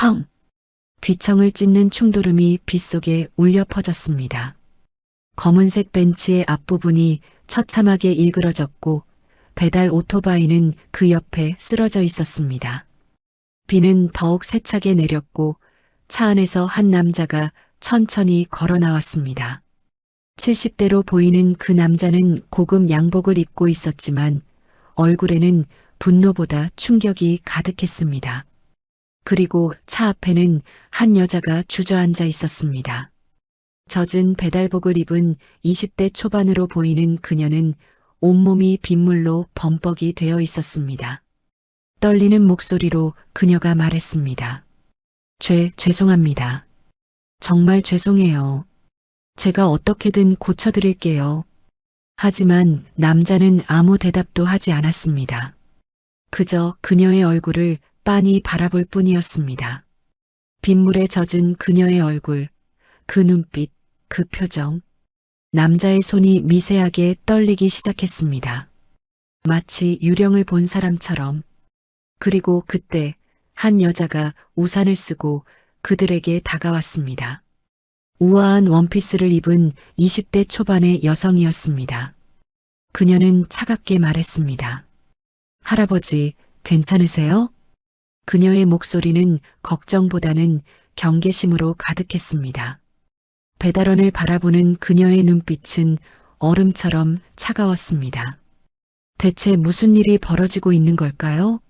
쾅! 귀청을 찢는 충돌음이 빗속에 울려 퍼졌습니다. 검은색 벤치의 앞부분이 처참하게 일그러졌고 배달 오토바이는 그 옆에 쓰러져 있었습니다. 비는 더욱 세차게 내렸고 차 안에서 한 남자가 천천히 걸어 나왔습니다. 70대로 보이는 그 남자는 고급 양복을 입고 있었지만 얼굴에는 분노보다 충격이 가득했습니다. 그리고 차 앞에는 한 여자가 주저앉아 있었습니다. 젖은 배달복을 입은 20대 초반으로 보이는 그녀는 온몸이 빗물로 범벅이 되어 있었습니다. 떨리는 목소리로 그녀가 말했습니다. 죄송합니다. 정말 죄송해요. 제가 어떻게든 고쳐드릴게요. 하지만 남자는 아무 대답도 하지 않았습니다. 그저 그녀의 얼굴을 빤히 바라볼 뿐이었습니다. 빗물에 젖은 그녀의 얼굴, 그 눈빛, 그 표정. 남자의 손이 미세하게 떨리기 시작했습니다. 마치 유령을 본 사람처럼. 그리고 그때 한 여자가 우산을 쓰고 그들에게 다가왔습니다. 우아한 원피스를 입은 20대 초반의 여성이었습니다. 그녀는 차갑게 말했습니다. 할아버지, 괜찮으세요? 그녀의 목소리는 걱정보다는 경계심으로 가득했습니다. 배달원을 바라보는 그녀의 눈빛은 얼음처럼 차가웠습니다. 대체 무슨 일이 벌어지고 있는 걸까요?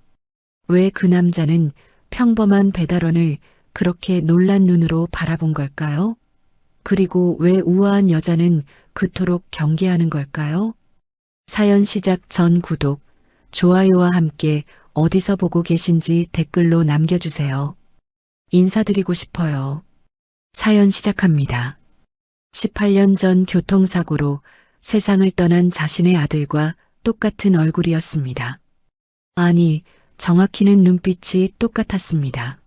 왜 그 남자는 평범한 배달원을 그렇게 놀란 눈으로 바라본 걸까요? 그리고 왜 우아한 여자는 그토록 경계하는 걸까요? 사연 시작 전 구독, 좋아요와 함께 어디서 보고 계신지 댓글로 남겨주세요. 인사드리고 싶어요. 사연 시작합니다. 18년 전 교통사고로 세상을 떠난 자신의 아들과 똑같은 얼굴이었습니다. 아니, 정확히는 눈빛이 똑같았습니다.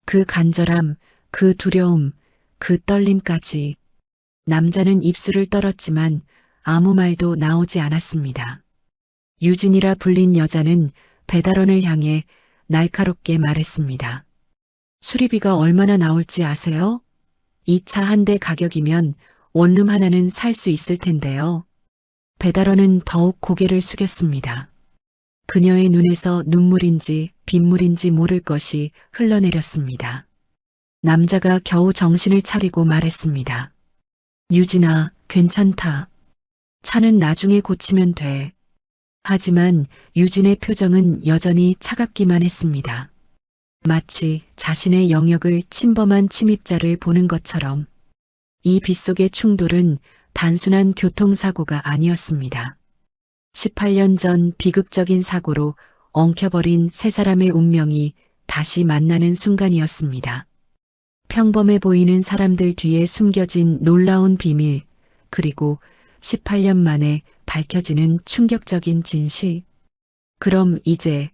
그 간절함, 그 두려움, 그 떨림까지. 남자는 입술을 떨었지만 아무 말도 나오지 않았습니다. 유진이라 불린 여자는 배달원을 향해 날카롭게 말했습니다. 수리비가 얼마나 나올지 아세요? 이 차 한 대 가격이면 원룸 하나는 살 수 있을 텐데요. 배달원은 더욱 고개를 숙였습니다. 그녀의 눈에서 눈물인지 빗물인지 모를 것이 흘러내렸습니다. 남자가 겨우 정신을 차리고 말했습니다. 유진아, 괜찮다. 차는 나중에 고치면 돼. 하지만 유진의 표정은 여전히 차갑기만 했습니다. 마치 자신의 영역을 침범한 침입자를 보는 것처럼. 이 빗속의 충돌은 단순한 교통사고가 아니었습니다. 18년 전 비극적인 사고로 엉켜버린 세 사람의 운명이 다시 만나는 순간이었습니다. 평범해 보이는 사람들 뒤에 숨겨진 놀라운 비밀, 그리고 18년 만에 밝혀지는 충격적인 진실. 그럼 이제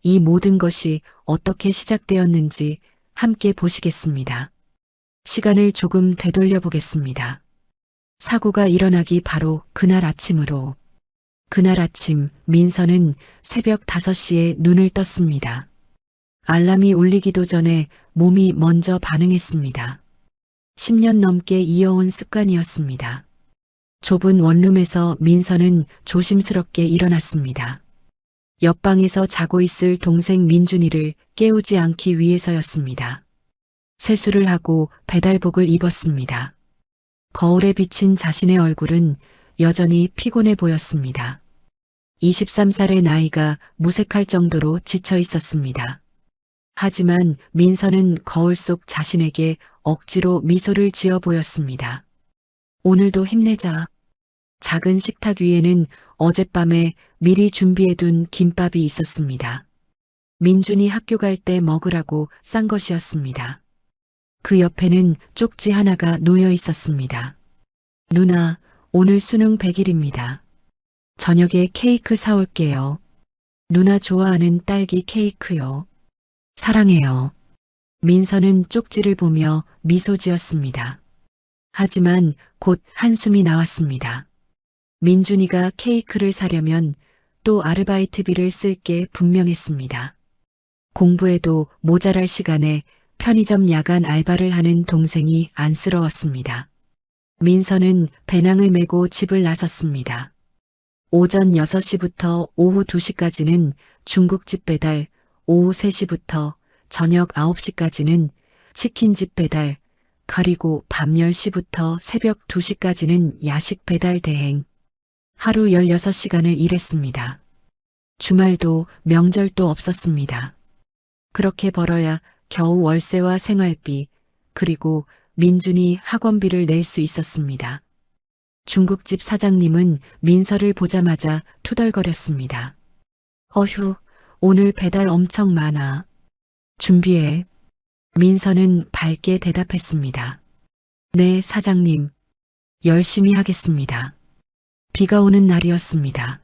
이 모든 것이 어떻게 시작되었는지 함께 보시겠습니다. 시간을 조금 되돌려 보겠습니다. 사고가 일어나기 바로 그날 아침으로. 그날 아침 민서는 새벽 5시에 눈을 떴습니다. 알람이 울리기도 전에 몸이 먼저 반응했습니다. 10년 넘게 이어온 습관이었습니다. 좁은 원룸에서 민서는 조심스럽게 일어났습니다. 옆방에서 자고 있을 동생 민준이를 깨우지 않기 위해서였습니다. 세수를 하고 배달복을 입었습니다. 거울에 비친 자신의 얼굴은 여전히 피곤해 보였습니다. 23살의 나이가 무색할 정도로 지쳐 있었습니다. 하지만 민서는 거울 속 자신에게 억지로 미소를 지어 보였습니다. 오늘도 힘내자. 작은 식탁 위에는 어젯밤에 미리 준비해둔 김밥이 있었습니다. 민준이 학교 갈 때 먹으라고 싼 것이었습니다. 그 옆에는 쪽지 하나가 놓여 있었습니다. 누나, 오늘 수능 100일입니다. 저녁에 케이크 사올게요. 누나 좋아하는 딸기 케이크요. 사랑해요. 민서는 쪽지를 보며 미소 지었습니다. 하지만 곧 한숨이 나왔습니다. 민준이가 케이크를 사려면 또 아르바이트비를 쓸 게 분명했습니다. 공부에도 모자랄 시간에 편의점 야간 알바를 하는 동생이 안쓰러웠습니다. 민서는 배낭을 메고 집을 나섰습니다. 오전 6시부터 오후 2시까지는 중국집 배달, 오후 3시부터 저녁 9시까지는 치킨집 배달, 그리고 밤 10시부터 새벽 2시까지는 야식 배달 대행. 하루 16시간을 일했습니다. 주말도 명절도 없었습니다. 그렇게 벌어야 겨우 월세와 생활비, 그리고 민준이 학원비를 낼 수 있었습니다. 중국집 사장님은 민서를 보자마자 투덜거렸습니다. 어휴, 오늘 배달 엄청 많아. 준비해. 민서는 밝게 대답했습니다. 네, 사장님. 열심히 하겠습니다. 비가 오는 날이었습니다.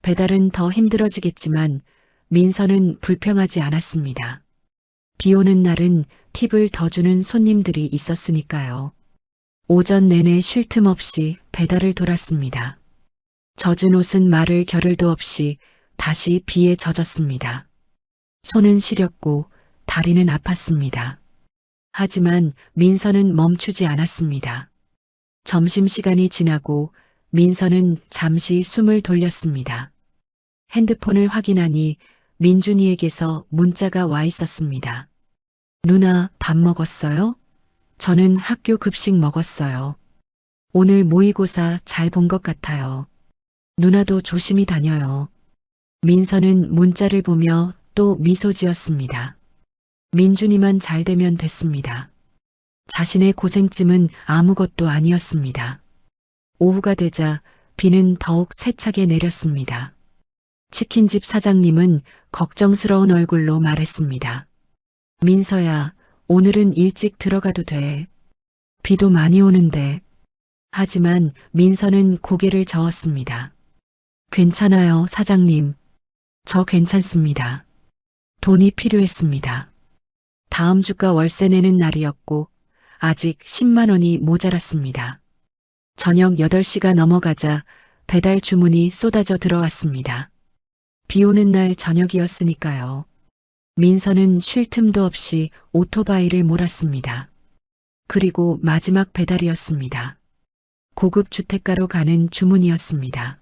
배달은 더 힘들어지겠지만 민서는 불평하지 않았습니다. 비 오는 날은 팁을 더 주는 손님들이 있었으니까요. 오전 내내 쉴 틈 없이 배달을 돌았습니다. 젖은 옷은 마를 겨를도 없이 다시 비에 젖었습니다. 손은 시렸고 다리는 아팠습니다. 하지만 민서는 멈추지 않았습니다. 점심시간이 지나고 민서는 잠시 숨을 돌렸습니다. 핸드폰을 확인하니 민준이에게서 문자가 와 있었습니다. 누나, 밥 먹었어요? 저는 학교 급식 먹었어요. 오늘 모의고사 잘 본 것 같아요. 누나도 조심히 다녀요. 민서는 문자를 보며 또 미소 지었습니다. 민준이만 잘 되면 됐습니다. 자신의 고생쯤은 아무것도 아니었습니다. 오후가 되자 비는 더욱 세차게 내렸습니다. 치킨집 사장님은 걱정스러운 얼굴로 말했습니다. 민서야, 오늘은 일찍 들어가도 돼. 비도 많이 오는데. 하지만 민서는 고개를 저었습니다. 괜찮아요, 사장님. 저 괜찮습니다. 돈이 필요했습니다. 다음 주가 월세 내는 날이었고 아직 10만 원이 모자랐습니다. 저녁 8시가 넘어가자 배달 주문이 쏟아져 들어왔습니다. 비 오는 날 저녁이었으니까요. 민서는 쉴 틈도 없이 오토바이를 몰았습니다. 그리고 마지막 배달이었습니다. 고급 주택가로 가는 주문이었습니다.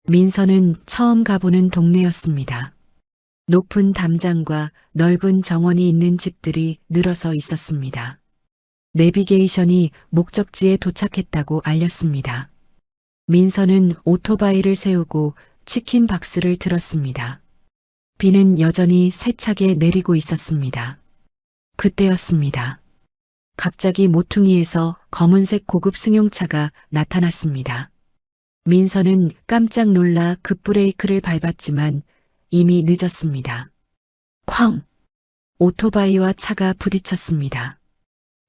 민서는 처음 가보는 동네였습니다. 높은 담장과 넓은 정원이 있는 집들이 늘어서 있었습니다. 내비게이션이 목적지에 도착했다고 알렸습니다. 민서는 오토바이를 세우고 치킨 박스를 들었습니다. 비는 여전히 세차게 내리고 있었습니다. 그때였습니다. 갑자기 모퉁이에서 검은색 고급 승용차가 나타났습니다. 민서는 깜짝 놀라 급브레이크를 밟았지만 이미 늦었습니다. 쾅! 오토바이와 차가 부딪혔습니다.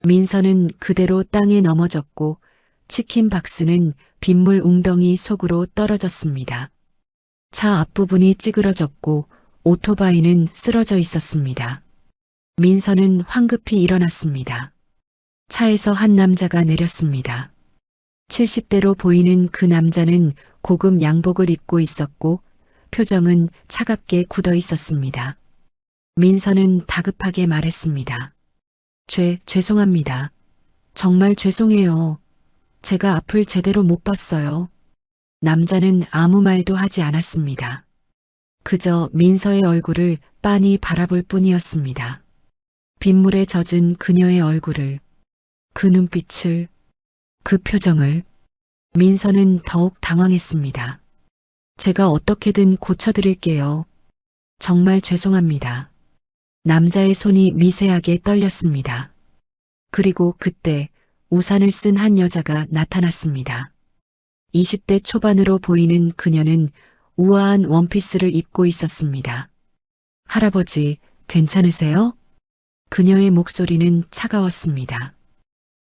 민서는 그대로 땅에 넘어졌고 치킨 박스는 빗물 웅덩이 속으로 떨어졌습니다. 차 앞부분이 찌그러졌고 오토바이는 쓰러져 있었습니다. 민서는 황급히 일어났습니다. 차에서 한 남자가 내렸습니다. 70대로 보이는 그 남자는 고급 양복을 입고 있었고 표정은 차갑게 굳어 있었습니다. 민서는 다급하게 말했습니다. 죄송합니다. 정말 죄송해요. 제가 앞을 제대로 못 봤어요. 남자는 아무 말도 하지 않았습니다. 그저 민서의 얼굴을 빤히 바라볼 뿐이었습니다. 빗물에 젖은 그녀의 얼굴을, 그 눈빛을, 그 표정을. 민서는 더욱 당황했습니다. 제가 어떻게든 고쳐드릴게요. 정말 죄송합니다. 남자의 손이 미세하게 떨렸습니다. 그리고 그때 우산을 쓴 한 여자가 나타났습니다. 20대 초반으로 보이는 그녀는 우아한 원피스를 입고 있었습니다. 할아버지, 괜찮으세요? 그녀의 목소리는 차가웠습니다.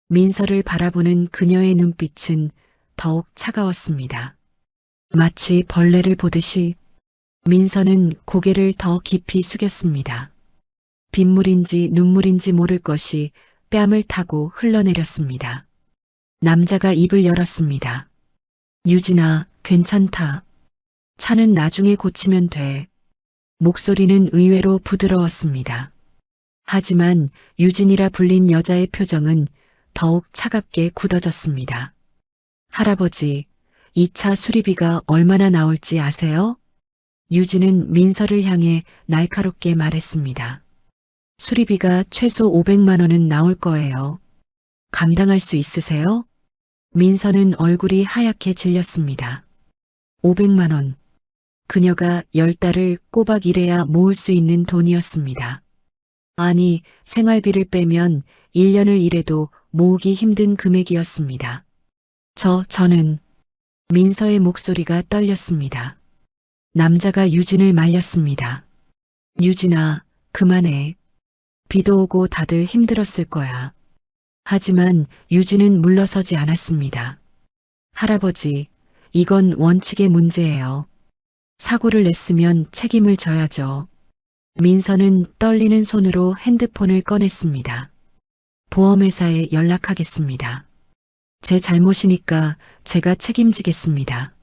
민서를 바라보는 그녀의 눈빛은 더욱 차가웠습니다. 마치 벌레를 보듯이. 민서는 고개를 더 깊이 숙였습니다. 빗물인지 눈물인지 모를 것이 뺨을 타고 흘러내렸습니다. 남자가 입을 열었습니다. 유진아, 괜찮다. 차는 나중에 고치면 돼. 목소리는 의외로 부드러웠습니다. 하지만 유진이라 불린 여자의 표정은 더욱 차갑게 굳어졌습니다. 할아버지, 2차 수리비가 얼마나 나올지 아세요? 유진은 민서를 향해 날카롭게 말했습니다. 수리비가 최소 500만 원은 나올 거예요. 감당할 수 있으세요? 민서는 얼굴이 하얗게 질렸습니다. 500만 원. 그녀가 10달을 꼬박 일해야 모을 수 있는 돈이었습니다. 아니, 생활비를 빼면 1년을 일해도 모으기 힘든 금액이었습니다. 저는 민서의 목소리가 떨렸습니다. 남자가 유진을 말렸습니다. 유진아, 그만해. 비도 오고 다들 힘들었을 거야. 하지만 유진은 물러서지 않았습니다. 할아버지, 이건 원칙의 문제예요. 사고를 냈으면 책임을 져야죠. 민서는 떨리는 손으로 핸드폰을 꺼냈습니다. 보험회사에 연락하겠습니다. 제 잘못이니까 제가 책임지겠습니다.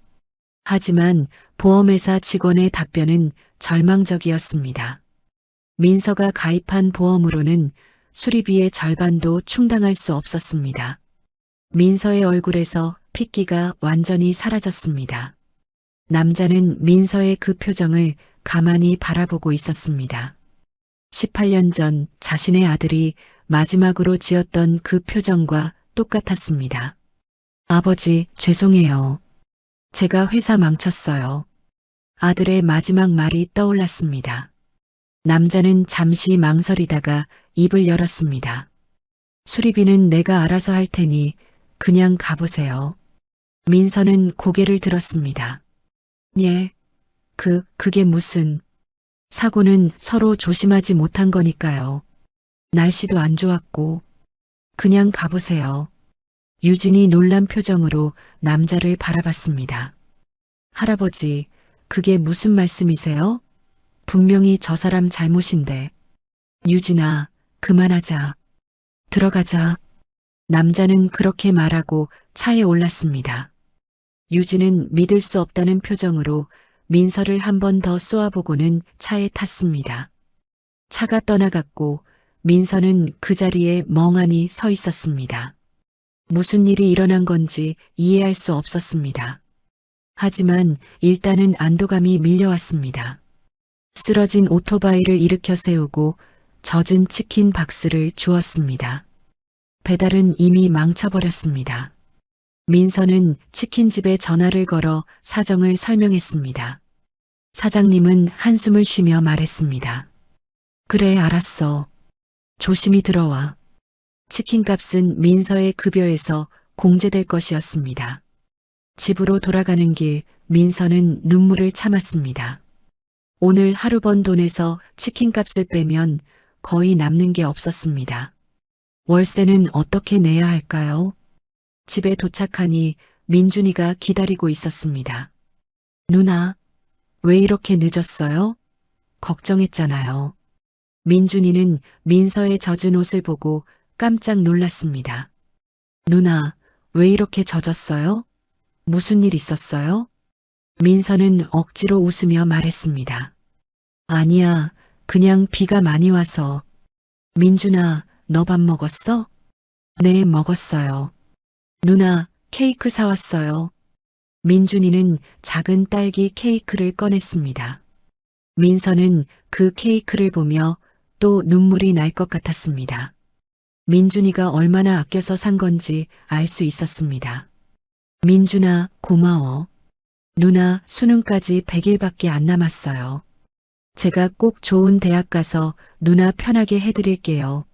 하지만 보험회사 직원의 답변은 절망적이었습니다. 민서가 가입한 보험으로는 수리비의 절반도 충당할 수 없었습니다. 민서의 얼굴에서 핏기가 완전히 사라졌습니다. 남자는 민서의 그 표정을 가만히 바라보고 있었습니다. 18년 전 자신의 아들이 마지막으로 지었던 그 표정과 똑같았습니다. 아버지, 죄송해요. 제가 회사 망쳤어요. 아들의 마지막 말이 떠올랐습니다. 남자는 잠시 망설이다가 입을 열었습니다. 수리비는 내가 알아서 할 테니 그냥 가보세요. 민서는 고개를 들었습니다. 예, 그게 무슨. 사고는 서로 조심하지 못한 거니까요. 날씨도 안 좋았고. 그냥 가보세요. 유진이 놀란 표정으로 남자를 바라봤습니다. 할아버지, 그게 무슨 말씀이세요? 분명히 저 사람 잘못인데. 유진아, 그만하자. 들어가자. 남자는 그렇게 말하고 차에 올랐습니다. 유진은 믿을 수 없다는 표정으로 민서를 한 번 더 쏘아보고는 차에 탔습니다. 차가 떠나갔고 민서는 그 자리에 멍하니 서 있었습니다. 무슨 일이 일어난 건지 이해할 수 없었습니다. 하지만 일단은 안도감이 밀려왔습니다. 쓰러진 오토바이를 일으켜 세우고 젖은 치킨 박스를 주었습니다. 배달은 이미 망쳐버렸습니다. 민서는 치킨집에 전화를 걸어 사정을 설명했습니다. 사장님은 한숨을 쉬며 말했습니다. 그래, 알았어. 조심히 들어와. 치킨값은 민서의 급여에서 공제될 것이었습니다. 집으로 돌아가는 길 민서는 눈물을 참았습니다. 오늘 하루 번 돈에서 치킨값을 빼면 거의 남는 게 없었습니다. 월세는 어떻게 내야 할까요? 집에 도착하니 민준이가 기다리고 있었습니다. 누나, 왜 이렇게 늦었어요? 걱정했잖아요. 민준이는 민서의 젖은 옷을 보고 깜짝 놀랐습니다. 누나, 왜 이렇게 젖었어요? 무슨 일 있었어요? 민서는 억지로 웃으며 말했습니다. 아니야, 그냥 비가 많이 와서. 민준아, 너 밥 먹었어? 네, 먹었어요. 누나, 케이크 사왔어요. 민준이는 작은 딸기 케이크를 꺼냈습니다. 민서는 그 케이크를 보며 또 눈물이 날 것 같았습니다. 민준이가 얼마나 아껴서 산 건지 알 수 있었습니다. 민준아, 고마워. 누나, 수능까지 100일밖에 안 남았어요. 제가 꼭 좋은 대학 가서 누나 편하게 해드릴게요.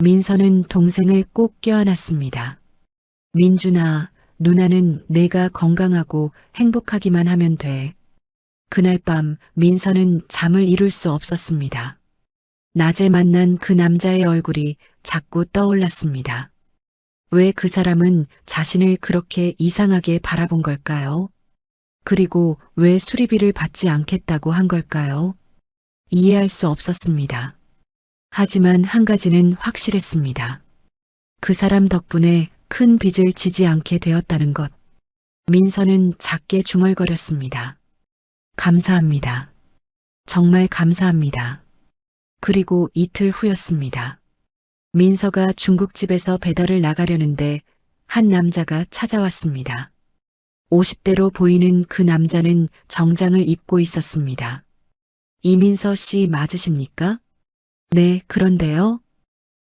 민서는 동생을 꼭 껴안았습니다. 민준아, 누나는 내가 건강하고 행복하기만 하면 돼. 그날 밤 민서는 잠을 이룰 수 없었습니다. 낮에 만난 그 남자의 얼굴이 자꾸 떠올랐습니다. 왜 그 사람은 자신을 그렇게 이상하게 바라본 걸까요? 그리고 왜 수리비를 받지 않겠다고 한 걸까요? 이해할 수 없었습니다. 하지만 한 가지는 확실했습니다. 그 사람 덕분에 큰 빚을 지지 않게 되었다는 것. 민서는 작게 중얼거렸습니다. 감사합니다. 정말 감사합니다. 그리고 이틀 후였습니다. 민서가 중국집에서 배달을 나가려는데 한 남자가 찾아왔습니다. 50대로 보이는 그 남자는 정장을 입고 있었습니다. 이민서 씨 맞으십니까? 네, 그런데요.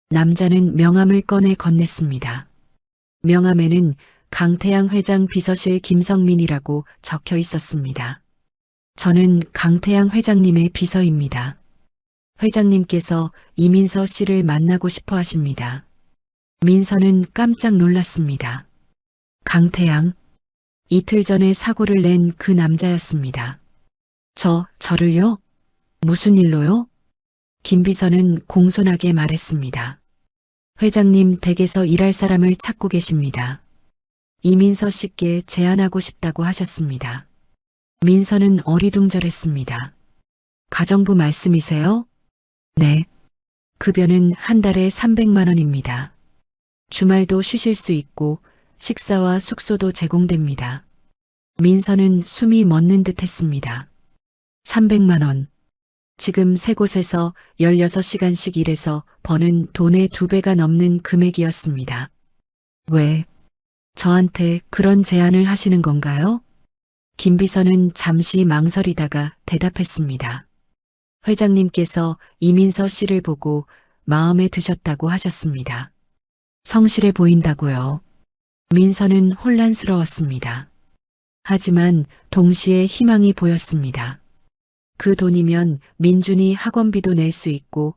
남자는 명함을 꺼내 건넸습니다. 명함에는 강태양 회장 비서실 김성민이라고 적혀 있었습니다. 저는 강태양 회장님의 비서입니다. 회장님께서 이민서 씨를 만나고 싶어 하십니다. 민서는 깜짝 놀랐습니다. 강태양. 이틀 전에 사고를 낸 그 남자였습니다. 저를요? 무슨 일로요? 김 비서는 공손하게 말했습니다. 회장님 댁에서 일할 사람을 찾고 계십니다. 이민서 씨께 제안하고 싶다고 하셨습니다. 민서는 어리둥절했습니다. 가정부 말씀이세요? 네. 급여는 한 달에 300만 원입니다. 주말도 쉬실 수 있고 식사와 숙소도 제공됩니다. 민서는 숨이 멎는 듯 했습니다. 300만 원. 지금 세 곳에서 16시간씩 일해서 버는 돈의 2배가 넘는 금액이었습니다. 왜 저한테 그런 제안을 하시는 건가요? 김 비서는 잠시 망설이다가 대답했습니다. 회장님께서 이민서 씨를 보고 마음에 드셨다고 하셨습니다. 성실해 보인다고요. 민서는 혼란스러웠습니다. 하지만 동시에 희망이 보였습니다. 그 돈이면 민준이 학원비도 낼 수 있고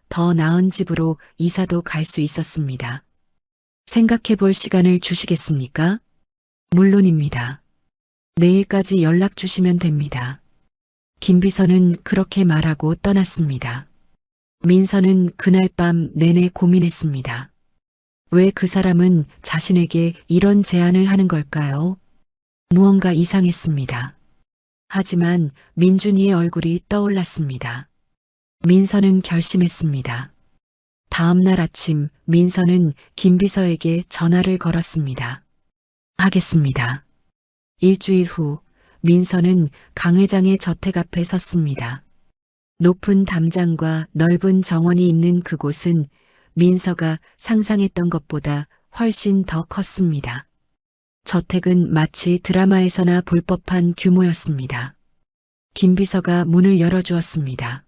더 나은 집으로 이사도 갈 수 있었습니다. 생각해 볼 시간을 주시겠습니까? 물론입니다. 내일까지 연락 주시면 됩니다. 김 비서는 그렇게 말하고 떠났습니다. 민서는 그날 밤 내내 고민했습니다. 왜 그 사람은 자신에게 이런 제안을 하는 걸까요? 무언가 이상했습니다. 하지만 민준이의 얼굴이 떠올랐습니다. 민서는 결심했습니다. 다음 날 아침 민서는 김 비서에게 전화를 걸었습니다. 하겠습니다. 일주일 후 민서는 강 회장의 저택 앞에 섰습니다. 높은 담장과 넓은 정원이 있는 그곳은 민서가 상상했던 것보다 훨씬 더 컸습니다. 저택은 마치 드라마에서나 볼 법한 규모였습니다. 김 비서가 문을 열어주었습니다.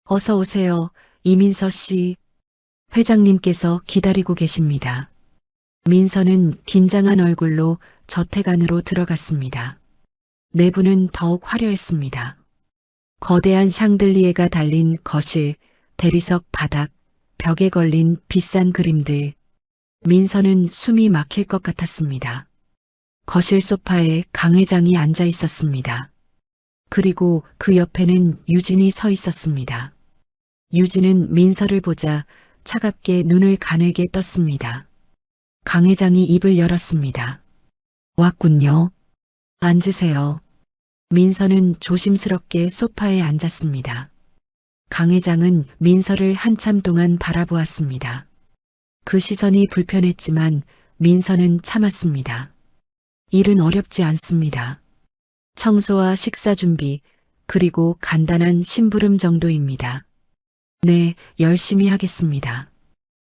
어서 오세요, 이민서 씨. 회장님께서 기다리고 계십니다. 민서는 긴장한 얼굴로 저택 안으로 들어갔습니다. 내부는 더욱 화려했습니다. 거대한 샹들리에가 달린 거실, 대리석 바닥, 벽에 걸린 비싼 그림들. 민서는 숨이 막힐 것 같았습니다. 거실 소파에 강 회장이 앉아 있었습니다. 그리고 그 옆에는 유진이 서 있었습니다. 유진은 민서를 보자 차갑게 눈을 가늘게 떴습니다. 강 회장이 입을 열었습니다. 왔군요. 앉으세요. 민서는 조심스럽게 소파에 앉았습니다. 강 회장은 민서를 한참 동안 바라보았습니다. 그 시선이 불편했지만 민서는 참았습니다. 일은 어렵지 않습니다. 청소와 식사 준비, 그리고 간단한 심부름 정도입니다. 네, 열심히 하겠습니다.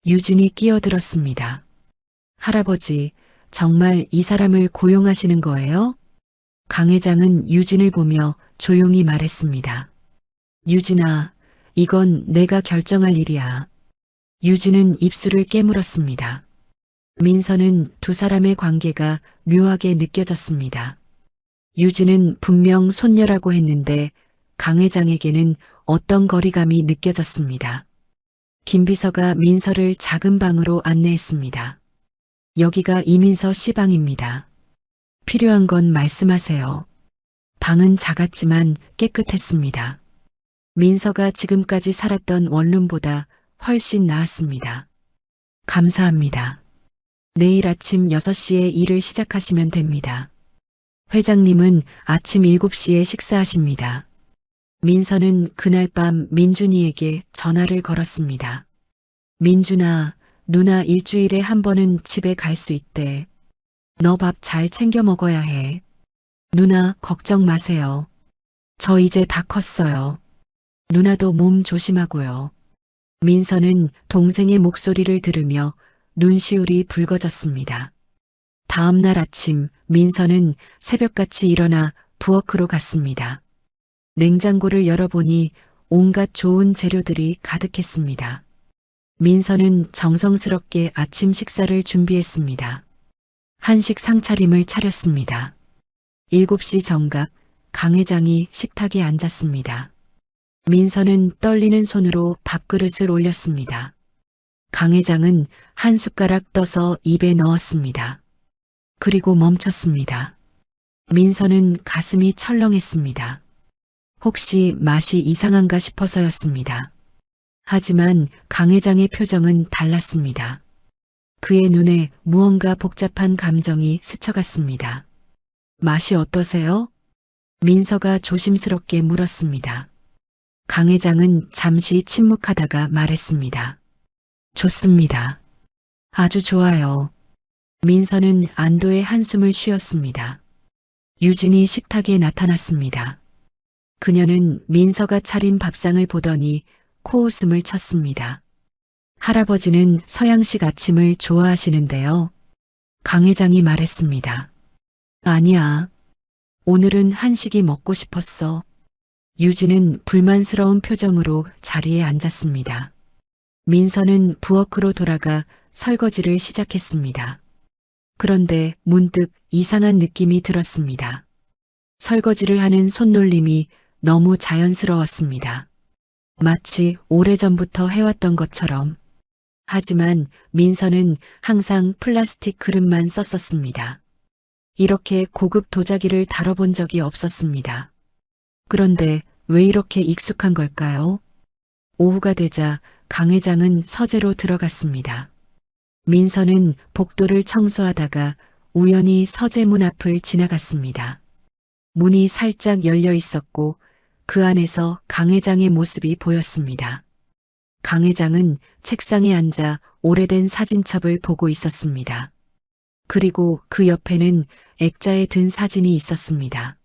유진이 끼어들었습니다. 할아버지, 정말 이 사람을 고용하시는 거예요? 강 회장은 유진을 보며 조용히 말했습니다. 유진아, 이건 내가 결정할 일이야. 유진은 입술을 깨물었습니다. 민서는 두 사람의 관계가 묘하게 느껴졌습니다. 유진은 분명 손녀라고 했는데 강 회장에게는 어떤 거리감이 느껴졌습니다. 김 비서가 민서를 작은 방으로 안내했습니다. 여기가 이민서 씨 방입니다. 필요한 건 말씀하세요. 방은 작았지만 깨끗했습니다. 민서가 지금까지 살았던 원룸보다 훨씬 나았습니다. 감사합니다. 내일 아침 6시에 일을 시작하시면 됩니다. 회장님은 아침 7시에 식사하십니다. 민서는 그날 밤 민준이에게 전화를 걸었습니다. 민준아, 누나 일주일에 한 번은 집에 갈 수 있대. 너 밥 잘 챙겨 먹어야 해. 누나 걱정 마세요. 저 이제 다 컸어요. 누나도 몸 조심하고요. 민서는 동생의 목소리를 들으며 눈시울이 붉어졌습니다. 다음 날 아침 민서는 새벽같이 일어나 부엌으로 갔습니다. 냉장고를 열어보니 온갖 좋은 재료들이 가득했습니다. 민서는 정성스럽게 아침 식사를 준비했습니다. 한식 상차림을 차렸습니다. 7시 정각 강 회장이 식탁에 앉았습니다. 민서는 떨리는 손으로 밥그릇을 올렸습니다. 강 회장은 한 숟가락 떠서 입에 넣었습니다. 그리고 멈췄습니다. 민서는 가슴이 철렁했습니다. 혹시 맛이 이상한가 싶어서였습니다. 하지만 강 회장의 표정은 달랐습니다. 그의 눈에 무언가 복잡한 감정이 스쳐갔습니다. 맛이 어떠세요? 민서가 조심스럽게 물었습니다. 강 회장은 잠시 침묵하다가 말했습니다. 좋습니다. 아주 좋아요. 민서는 안도의 한숨을 쉬었습니다. 유진이 식탁에 나타났습니다. 그녀는 민서가 차린 밥상을 보더니 코웃음을 쳤습니다. 할아버지는 서양식 아침을 좋아하시는데요. 강 회장이 말했습니다. 아니야. 오늘은 한식이 먹고 싶었어. 유진은 불만스러운 표정으로 자리에 앉았습니다. 민서는 부엌으로 돌아가 설거지를 시작했습니다. 그런데 문득 이상한 느낌이 들었습니다. 설거지를 하는 손놀림이 너무 자연스러웠습니다. 마치 오래전부터 해왔던 것처럼. 하지만 민서는 항상 플라스틱 그릇만 썼었습니다. 이렇게 고급 도자기를 다뤄본 적이 없었습니다. 그런데 왜 이렇게 익숙한 걸까요? 오후가 되자 강 회장은 서재로 들어갔습니다. 민서는 복도를 청소하다가 우연히 서재 문 앞을 지나갔습니다. 문이 살짝 열려 있었고 그 안에서 강 회장의 모습이 보였습니다. 강 회장은 책상에 앉아 오래된 사진첩을 보고 있었습니다. 그리고 그 옆에는 액자에 든 사진이 있었습니다.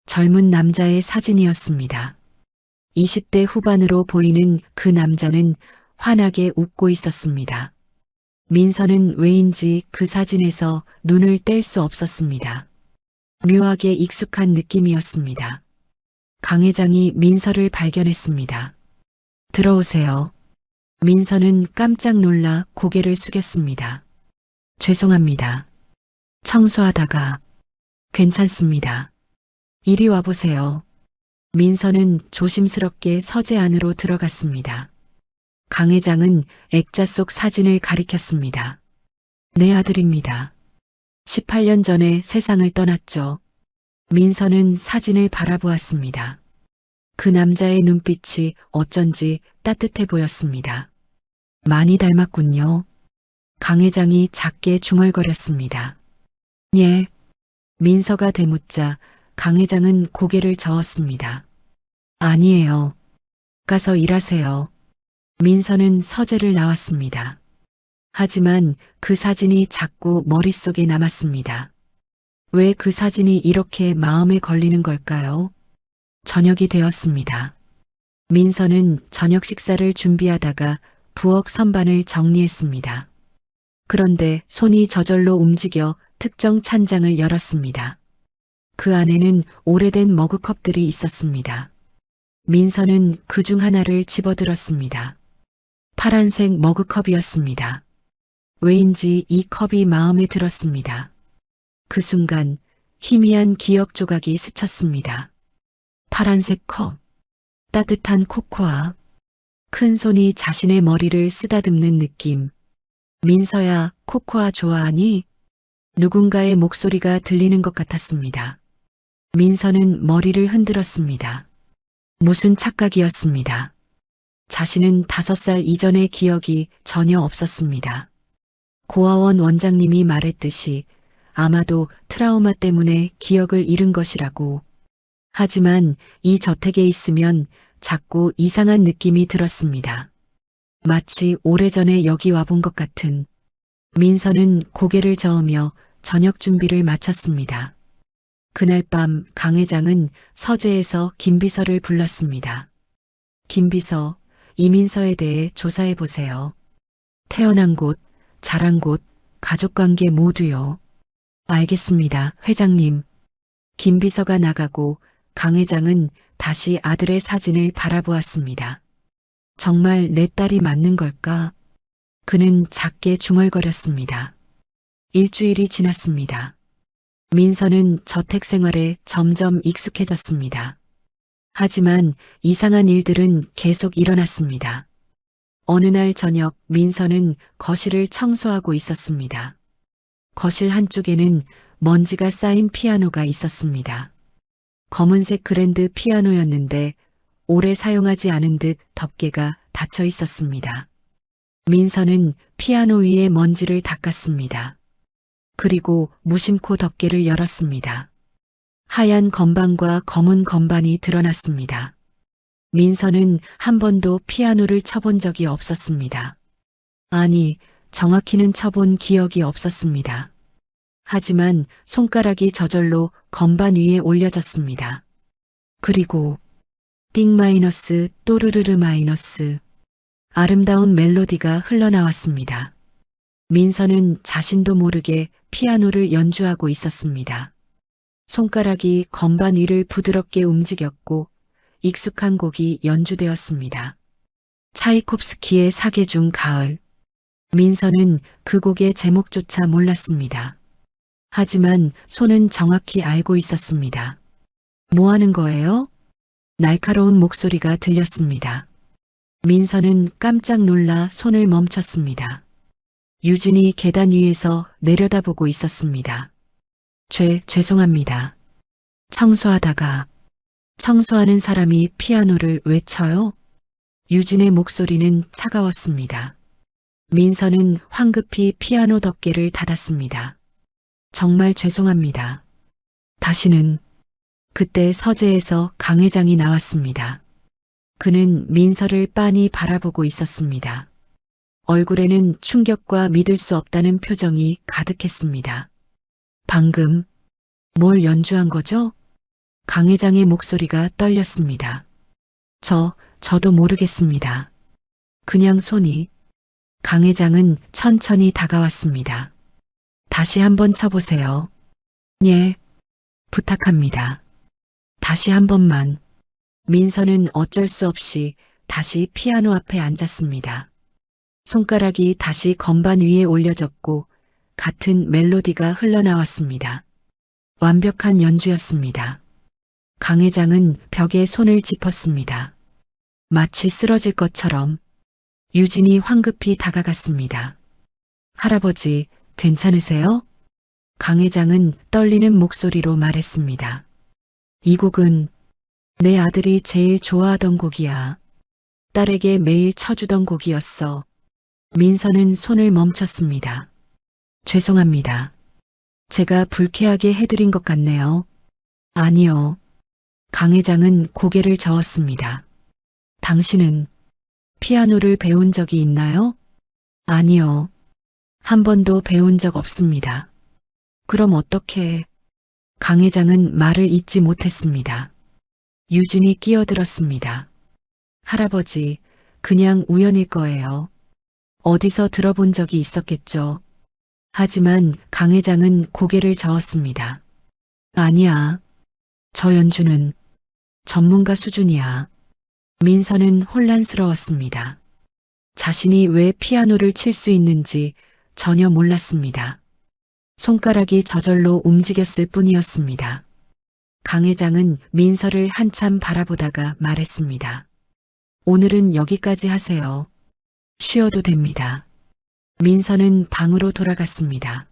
젊은 남자의 사진이었습니다. 20대 후반으로 보이는 그 남자는 환하게 웃고 있었습니다. 민서는 왜인지 그 사진에서 눈을 뗄 수 없었습니다. 묘하게 익숙한 느낌이었습니다. 강 회장이 민서를 발견했습니다. 들어오세요. 민서는 깜짝 놀라 고개를 숙였습니다. 죄송합니다. 청소하다가. 괜찮습니다. 이리 와보세요. 민서는 조심스럽게 서재 안으로 들어갔습니다. 강 회장은 액자 속 사진을 가리켰습니다. 내 아들입니다. 18년 전에 세상을 떠났죠. 민서는 사진을 바라보았습니다. 그 남자의 눈빛이 어쩐지 따뜻해 보였습니다. 많이 닮았군요. 강 회장이 작게 중얼거렸습니다. 예. 민서가 되묻자 강 회장은 고개를 저었습니다. 아니에요. 가서 일하세요. 민서는 서재를 나왔습니다. 하지만 그 사진이 자꾸 머릿속에 남았습니다. 왜 그 사진이 이렇게 마음에 걸리는 걸까요? 저녁이 되었습니다. 민서는 저녁 식사를 준비하다가 부엌 선반을 정리했습니다. 그런데 손이 저절로 움직여 특정 찬장을 열었습니다. 그 안에는 오래된 머그컵들이 있었습니다. 민서는 그 중 하나를 집어들었습니다. 파란색 머그컵이었습니다. 왜인지 이 컵이 마음에 들었습니다. 그 순간 희미한 기억 조각이 스쳤습니다. 파란색 컵, 따뜻한 코코아, 큰 손이 자신의 머리를 쓰다듬는 느낌. 민서야, 코코아 좋아하니? 누군가의 목소리가 들리는 것 같았습니다. 민서는 머리를 흔들었습니다. 무슨 착각이었습니다. 자신은 5살 이전의 기억이 전혀 없었습니다. 고아원 원장님이 말했듯이 아마도 트라우마 때문에 기억을 잃은 것이라고. 하지만 이 저택에 있으면 자꾸 이상한 느낌이 들었습니다. 마치 오래전에 여기 와본 것 같은. 민서는 고개를 저으며 저녁 준비를 마쳤습니다. 그날 밤 강 회장은 서재에서 김비서를 불렀습니다. 김비서, 이민서에 대해 조사해 보세요. 태어난 곳, 자란 곳, 가족관계 모두요. 알겠습니다, 회장님. 김비서가 나가고 강 회장은 다시 아들의 사진을 바라보았습니다. 정말 내 딸이 맞는 걸까? 그는 작게 중얼거렸습니다. 일주일이 지났습니다. 민서는 저택 생활에 점점 익숙해졌습니다. 하지만 이상한 일들은 계속 일어났습니다. 어느 날 저녁 민서는 거실을 청소하고 있었습니다. 거실 한쪽에는 먼지가 쌓인 피아노가 있었습니다. 검은색 그랜드 피아노였는데 오래 사용하지 않은 듯 덮개가 닫혀 있었습니다. 민서는 피아노 위에 먼지를 닦았습니다. 그리고 무심코 덮개를 열었습니다. 하얀 건반과 검은 건반이 드러났습니다. 민서는 한 번도 피아노를 쳐본 적이 없었습니다. 아니, 정확히는 쳐본 기억이 없었습니다. 하지만 손가락이 저절로 건반 위에 올려졌습니다. 그리고 띵 마이너스 또르르르 마이너스 아름다운 멜로디가 흘러나왔습니다. 민서는 자신도 모르게 피아노를 연주하고 있었습니다. 손가락이 건반 위를 부드럽게 움직였고 익숙한 곡이 연주되었습니다. 차이콥스키의 사계 중 가을. 민서는 그 곡의 제목조차 몰랐습니다. 하지만 손은 정확히 알고 있었습니다. 뭐 하는 거예요? 날카로운 목소리가 들렸습니다. 민서는 깜짝 놀라 손을 멈췄습니다. 유진이 계단 위에서 내려다보고 있었습니다. 죄송합니다. 청소하는 사람이 피아노를 왜 쳐요? 유진의 목소리는 차가웠습니다. 민서는 황급히 피아노 덮개를 닫았습니다. 정말 죄송합니다. 다시는. 그때 서재에서 강 회장이 나왔습니다. 그는 민서를 빤히 바라보고 있었습니다. 얼굴에는 충격과 믿을 수 없다는 표정이 가득했습니다. 방금 뭘 연주한 거죠? 강 회장의 목소리가 떨렸습니다. 저도 모르겠습니다. 그냥 손이. 강 회장은 천천히 다가왔습니다. 다시 한번 쳐보세요. 예, 부탁합니다. 다시 한 번만. 민서는 어쩔 수 없이 다시 피아노 앞에 앉았습니다. 손가락이 다시 건반 위에 올려졌고 같은 멜로디가 흘러나왔습니다. 완벽한 연주였습니다. 강 회장은 벽에 손을 짚었습니다. 마치 쓰러질 것처럼. 유진이 황급히 다가갔습니다. 할아버지, 괜찮으세요? 강 회장은 떨리는 목소리로 말했습니다. 이 곡은 내 아들이 제일 좋아하던 곡이야. 딸에게 매일 쳐주던 곡이었어. 민서는 손을 멈췄습니다. 죄송합니다. 제가 불쾌하게 해드린 것 같네요. 아니요. 강 회장은 고개를 저었습니다. 당신은 피아노를 배운 적이 있나요? 아니요. 한 번도 배운 적 없습니다. 그럼 어떻게? 강 회장은 말을 잇지 못했습니다. 유진이 끼어들었습니다. 할아버지, 그냥 우연일 거예요. 어디서 들어본 적이 있었겠죠. 하지만 강 회장은 고개를 저었습니다. 아니야. 저 연주는 전문가 수준이야. 민서는 혼란스러웠습니다. 자신이 왜 피아노를 칠 수 있는지 전혀 몰랐습니다. 손가락이 저절로 움직였을 뿐이었습니다. 강 회장은 민서를 한참 바라보다가 말했습니다. 오늘은 여기까지 하세요. 쉬어도 됩니다. 민서는 방으로 돌아갔습니다.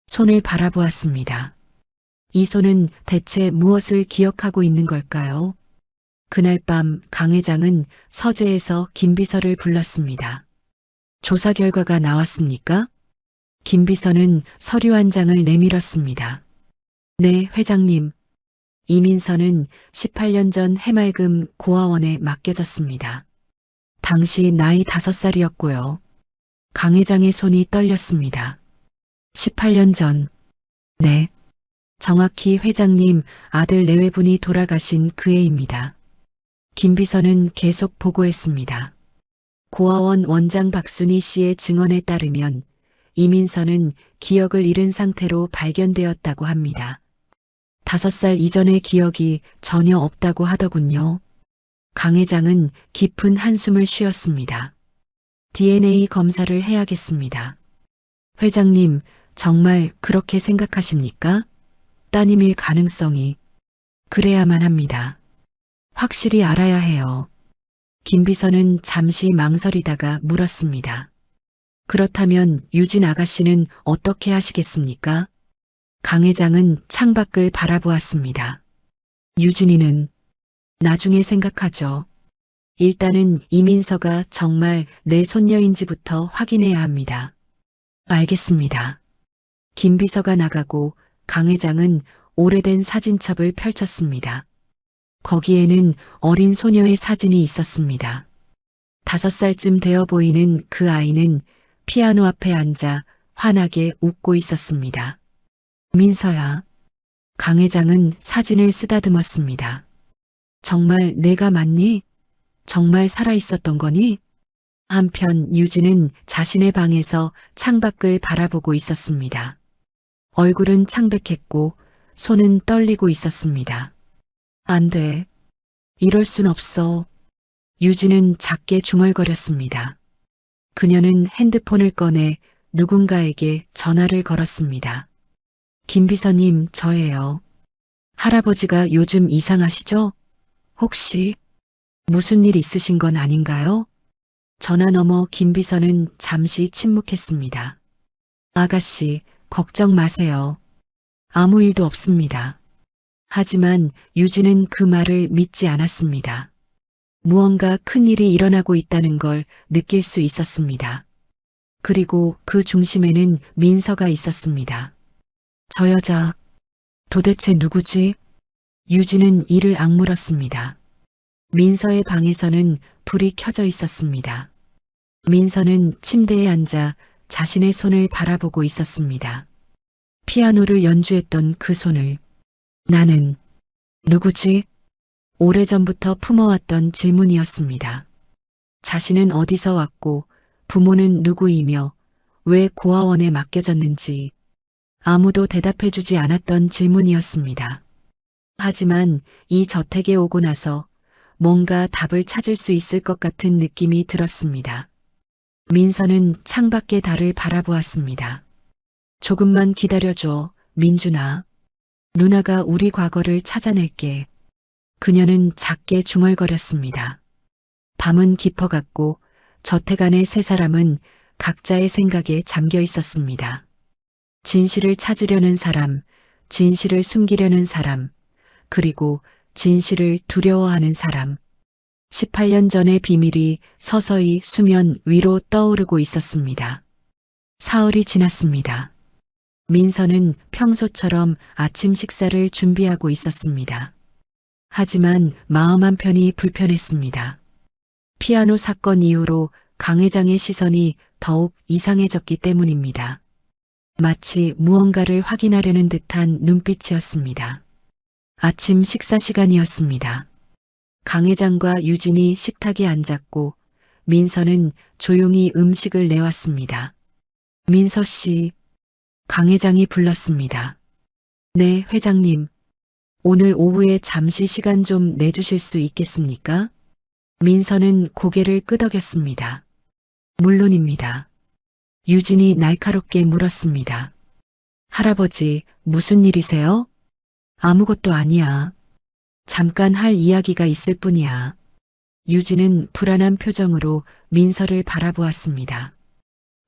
손을 바라보았습니다. 이 손은 대체 무엇을 기억하고 있는 걸까요? 그날 밤 강 회장은 서재에서 김비서를 불렀습니다. 조사 결과가 나왔습니까? 김비서는 서류 한 장을 내밀었습니다. 네, 회장님. 이민서는 18년 전 해맑음 고아원에 맡겨졌습니다. 당시 나이 5살이었고요. 강 회장의 손이 떨렸습니다. 18년 전. 네. 정확히 회장님 아들 내외분이 돌아가신 그 해입니다. 김 비서는 계속 보고했습니다. 고아원 원장 박순희 씨의 증언에 따르면 이민서는 기억을 잃은 상태로 발견되었다고 합니다. 5살 이전의 기억이 전혀 없다고 하더군요. 강 회장은 깊은 한숨을 쉬었습니다. DNA 검사를 해야겠습니다. 회장님, 정말 그렇게 생각하십니까? 따님일 가능성이. 그래야만 합니다. 확실히 알아야 해요. 김 비서는 잠시 망설이다가 물었습니다. 그렇다면 유진 아가씨는 어떻게 하시겠습니까? 강 회장은 창밖을 바라보았습니다. 유진이는 나중에 생각하죠. 일단은 이민서가 정말 내 손녀인지부터 확인해야 합니다. 알겠습니다. 김 비서가 나가고 강 회장은 오래된 사진첩을 펼쳤습니다. 거기에는 어린 소녀의 사진이 있었습니다. 5살쯤 되어 보이는 그 아이는 피아노 앞에 앉아 환하게 웃고 있었습니다. 민서야. 강 회장은 사진을 쓰다듬었습니다. 정말 내가 맞니? 정말 살아있었던 거니? 한편 유진은 자신의 방에서 창밖을 바라보고 있었습니다. 얼굴은 창백했고 손은 떨리고 있었습니다. 안 돼. 이럴 순 없어. 유진은 작게 중얼거렸습니다. 그녀는 핸드폰을 꺼내 누군가에게 전화를 걸었습니다. 김 비서님, 저예요. 할아버지가 요즘 이상하시죠? 혹시 무슨 일 있으신 건 아닌가요? 전화 너머 김 비서는 잠시 침묵했습니다. 아가씨, 걱정 마세요. 아무 일도 없습니다. 하지만 유진은 그 말을 믿지 않았습니다. 무언가 큰 일이 일어나고 있다는 걸 느낄 수 있었습니다. 그리고 그 중심에는 민서가 있었습니다. 저 여자, 도대체 누구지? 유진은 이를 악물었습니다. 민서의 방에서는 불이 켜져 있었습니다. 민서는 침대에 앉아 자신의 손을 바라보고 있었습니다. 피아노를 연주했던 그 손을. 나는 누구지? 오래전부터 품어왔던 질문이었습니다. 자신은 어디서 왔고 부모는 누구이며 왜 고아원에 맡겨졌는지 아무도 대답해주지 않았던 질문이었습니다. 하지만 이 저택에 오고 나서 뭔가 답을 찾을 수 있을 것 같은 느낌이 들었습니다. 민서는 창밖의 달을 바라보았습니다. 조금만 기다려줘, 민준아. 누나가 우리 과거를 찾아낼게. 그녀는 작게 중얼거렸습니다. 밤은 깊어갔고 저택 안의 세 사람은 각자의 생각에 잠겨 있었습니다. 진실을 찾으려는 사람, 진실을 숨기려는 사람, 그리고 진실을 두려워하는 사람. 18년 전의 비밀이 서서히 수면 위로 떠오르고 있었습니다. 사흘이 지났습니다. 민서는 평소처럼 아침 식사를 준비하고 있었습니다. 하지만 마음 한편이 불편했습니다. 피아노 사건 이후로 강 회장의 시선이 더욱 이상해졌기 때문입니다. 마치 무언가를 확인하려는 듯한 눈빛이었습니다. 아침 식사 시간이었습니다. 강 회장과 유진이 식탁에 앉았고 민서는 조용히 음식을 내왔습니다. 민서 씨, 강 회장이 불렀습니다. 네, 회장님. 오늘 오후에 잠시 시간 좀 내주실 수 있겠습니까? 민서는 고개를 끄덕였습니다. 물론입니다. 유진이 날카롭게 물었습니다. 할아버지, 무슨 일이세요? 아무것도 아니야. 잠깐 할 이야기가 있을 뿐이야. 유진은 불안한 표정으로 민서를 바라보았습니다.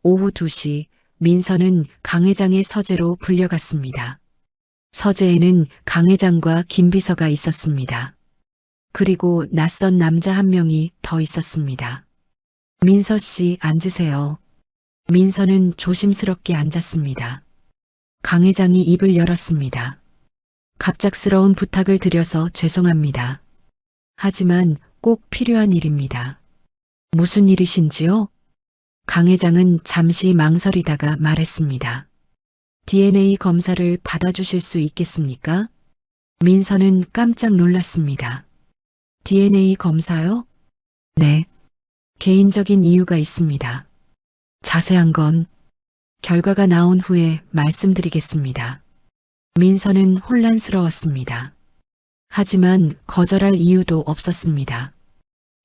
오후 2시 민서는 강 회장의 서재로 불려갔습니다. 서재에는 강 회장과 김 비서가 있었습니다. 그리고 낯선 남자 한 명이 더 있었습니다. 민서 씨, 앉으세요. 민서는 조심스럽게 앉았습니다. 강 회장이 입을 열었습니다. 갑작스러운 부탁을 드려서 죄송합니다. 하지만 꼭 필요한 일입니다. 무슨 일이신지요? 강 회장은 잠시 망설이다가 말했습니다. DNA 검사를 받아주실 수 있겠습니까? 민서는 깜짝 놀랐습니다. DNA 검사요? 네. 개인적인 이유가 있습니다. 자세한 건 결과가 나온 후에 말씀드리겠습니다. 민서는 혼란스러웠습니다. 하지만 거절할 이유도 없었습니다.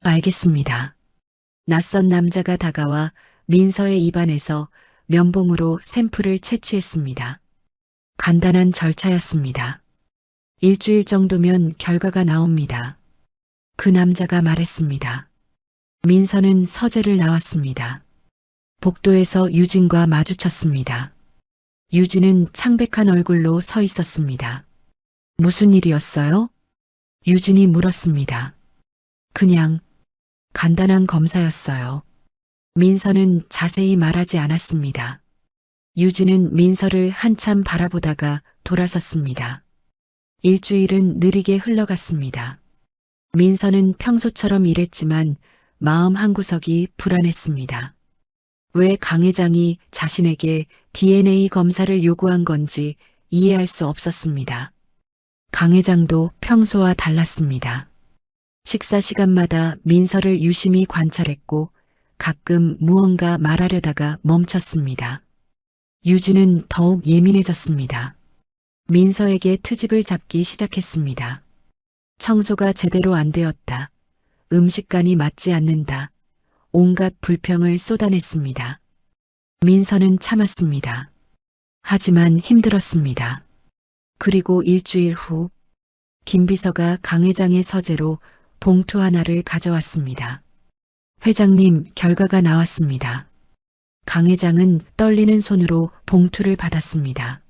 알겠습니다. 낯선 남자가 다가와 민서의 입안에서 면봉으로 샘플을 채취했습니다. 간단한 절차였습니다. 일주일 정도면 결과가 나옵니다. 그 남자가 말했습니다. 민서는 서재를 나왔습니다. 복도에서 유진과 마주쳤습니다. 유진은 창백한 얼굴로 서 있었습니다. 무슨 일이었어요? 유진이 물었습니다. 그냥 간단한 검사였어요. 민서는 자세히 말하지 않았습니다. 유진은 민서를 한참 바라보다가 돌아섰습니다. 일주일은 느리게 흘러갔습니다. 민서는 평소처럼 일했지만 마음 한구석이 불안했습니다. 왜 강 회장이 자신에게 DNA 검사를 요구한 건지 이해할 수 없었습니다. 강 회장도 평소와 달랐습니다. 식사 시간마다 민서를 유심히 관찰했고 가끔 무언가 말하려다가 멈췄습니다. 유진은 더욱 예민해졌습니다. 민서에게 트집을 잡기 시작했습니다. 청소가 제대로 안 되었다. 음식간이 맞지 않는다. 온갖 불평을 쏟아냈습니다. 민서는 참았습니다. 하지만 힘들었습니다. 그리고 일주일 후 김 비서가 강 회장의 서재로 봉투 하나를 가져왔습니다. 회장님, 결과가 나왔습니다. 강 회장은 떨리는 손으로 봉투를 받았습니다.